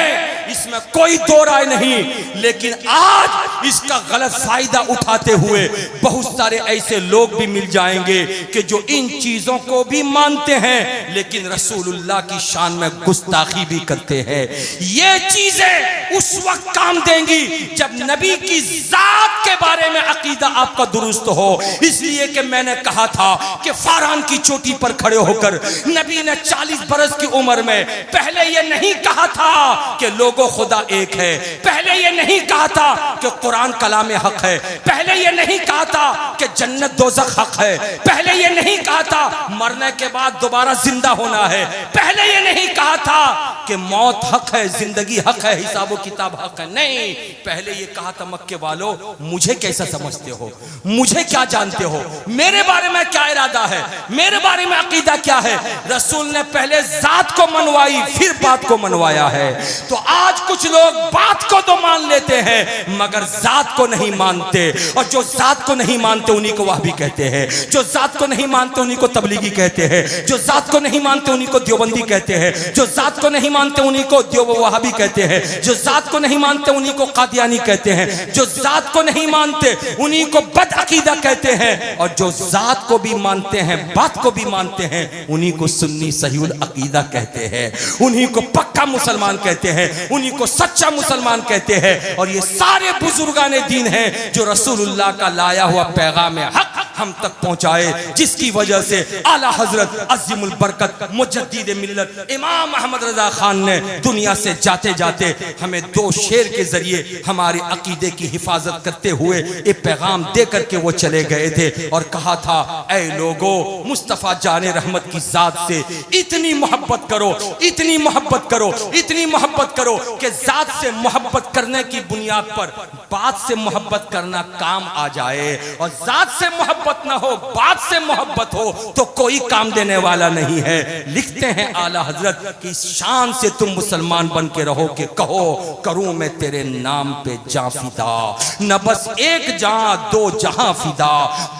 इसमें कोई दो राय नहीं। लेकिन आज इसका गलत फायदा उठाते हुए बहुत सारे ऐसे लोग भी मिल जाएंगे कि जो इन चीजों को भी मानते हैं लेकिन रसूलुल्लाह की शान में गुस्ताखी भी करते हैं। ये चीजें उस वक्त काम देंगी जब नबी की जात के बारे में अकीदा आपका दुरुस्त हो। इसलिए कि मैंने कहा था कि फारान की चोटी पर खड़े होकर नबी ने 40 बरस की उम्र में पहले ये नहीं कहा था कि लोग लोगों खुदा एक है। पहले ये नहीं कहा था कि कुरान कलाम हक है, पहले ये नहीं कहा था कि जन्नत दोज़ख हक है, पहले ये नहीं कहा था मरने के बाद दोबारा जिंदा होना है, पहले ये नहीं कहा था कि मौत हक है, जिंदगी हक है, हिसाब किताब हक है। नहीं, पहले ये कहा था मक्के वालों मुझे कैसा समझते हो, मुझे क्या जानते हो, मेरे बारे में क्या इरादा है, मेरे बारे में अकीदा क्या है। रसूल ने पहले जात को मनवाई फिर बात को मनवाया है। तो आज कुछ लोग बात को तो मान लेते हैं मगर जात को नहीं मानते, और जो जात को नहीं मानते उन्हीं को वहाबी कहते हैं, जो जात को नहीं मानते उन्हीं को तबलीगी कहते हैं, जो जात को नहीं मानते उन्हीं को देवबंदी कहते हैं, जो जात को नहीं मानते उन्हीं को वहाबी कहते हैं, जो जात को नहीं मानते उन्हीं को कादियानी कहते हैं, जो जात को नहीं मानते उन्हीं को बदअकीदा कहते हैं, और जो जात को भी मानते हैं बात को भी मानते हैं उन्हीं को सुन्नी सहीउल अकीदा कहते हैं, उन्हीं को पक्का मुसलमान कहते हैं, उन्हीं को सच्चा मुसलमान कहते हैं। और ये सारे बुजुर्गाने दीन हैं जो रसूलुल्लाह का लाया हुआ पैगाम हक हम तक पहुंचाए, जिसकी वजह से आला हजरत अज़ीमुल बरकत मुजद्दिद मिल्लत इमाम अहमद रजा खान ने दुनिया से जाते जाते हमें दो शेर के जरिए हमारे अकीदे की हिफाजत करते हुए एक पैगाम दे करके वो चले गए थे और कहा था, ऐ लोगो मुस्तफ़ा जाने रहमत की जात से इतनी मोहब्बत करो, इतनी मोहब्बत करो, इतनी मोहब्बत करो कि जात से मोहब्बत करने की बुनियाद पर बात से मोहब्बत करना काम आ जाए, और जात से मोहब्बत ना हो बात से मोहब्बत हो तो कोई काम देने वाला नहीं है। लिखते हैं आला हजरत की शान से तुम मुसलमान बन के रहो कि कहो करूं मैं तेरे नाम पे जां फिदा, न बस एक जां दो जहां फिदा,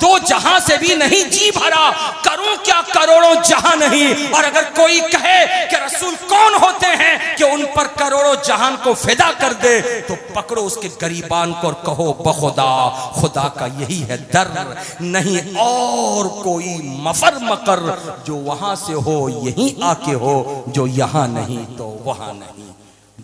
दो जहां से भी नहीं जी भरा, करूं क्या करोड़ों जहां नहीं। और अगर कोई कहे कि रसूल कौन होते हैं कि उन पर करोड़ों जहान को फिदा कर दे, तो पकड़ो उसके गरीबान को और कहो बखुदा खुदा का यही है दर, नहीं और कोई मफर मकर, जो वहां से हो यहीं आके हो, जो यहां नहीं तो वहां नहीं।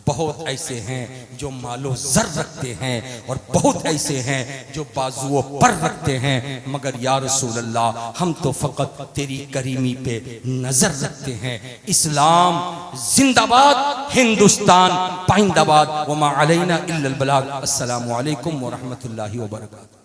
बहुत ऐसे हैं जो मालो जर रखते हैं और बहुत ऐसे हैं जो बाजुओं पर रखते हैं, मगर या रसूल अल्लाह हम तो फकत तेरी करीमी पे नजर रखते हैं। इस्लाम जिंदाबाद, हिंदुस्तान पाइंदाबाद, वमा अलैना इल्लल बलाग। अस्सलामु अलैकुम व रहमतुल्लाहि व बरकातहू।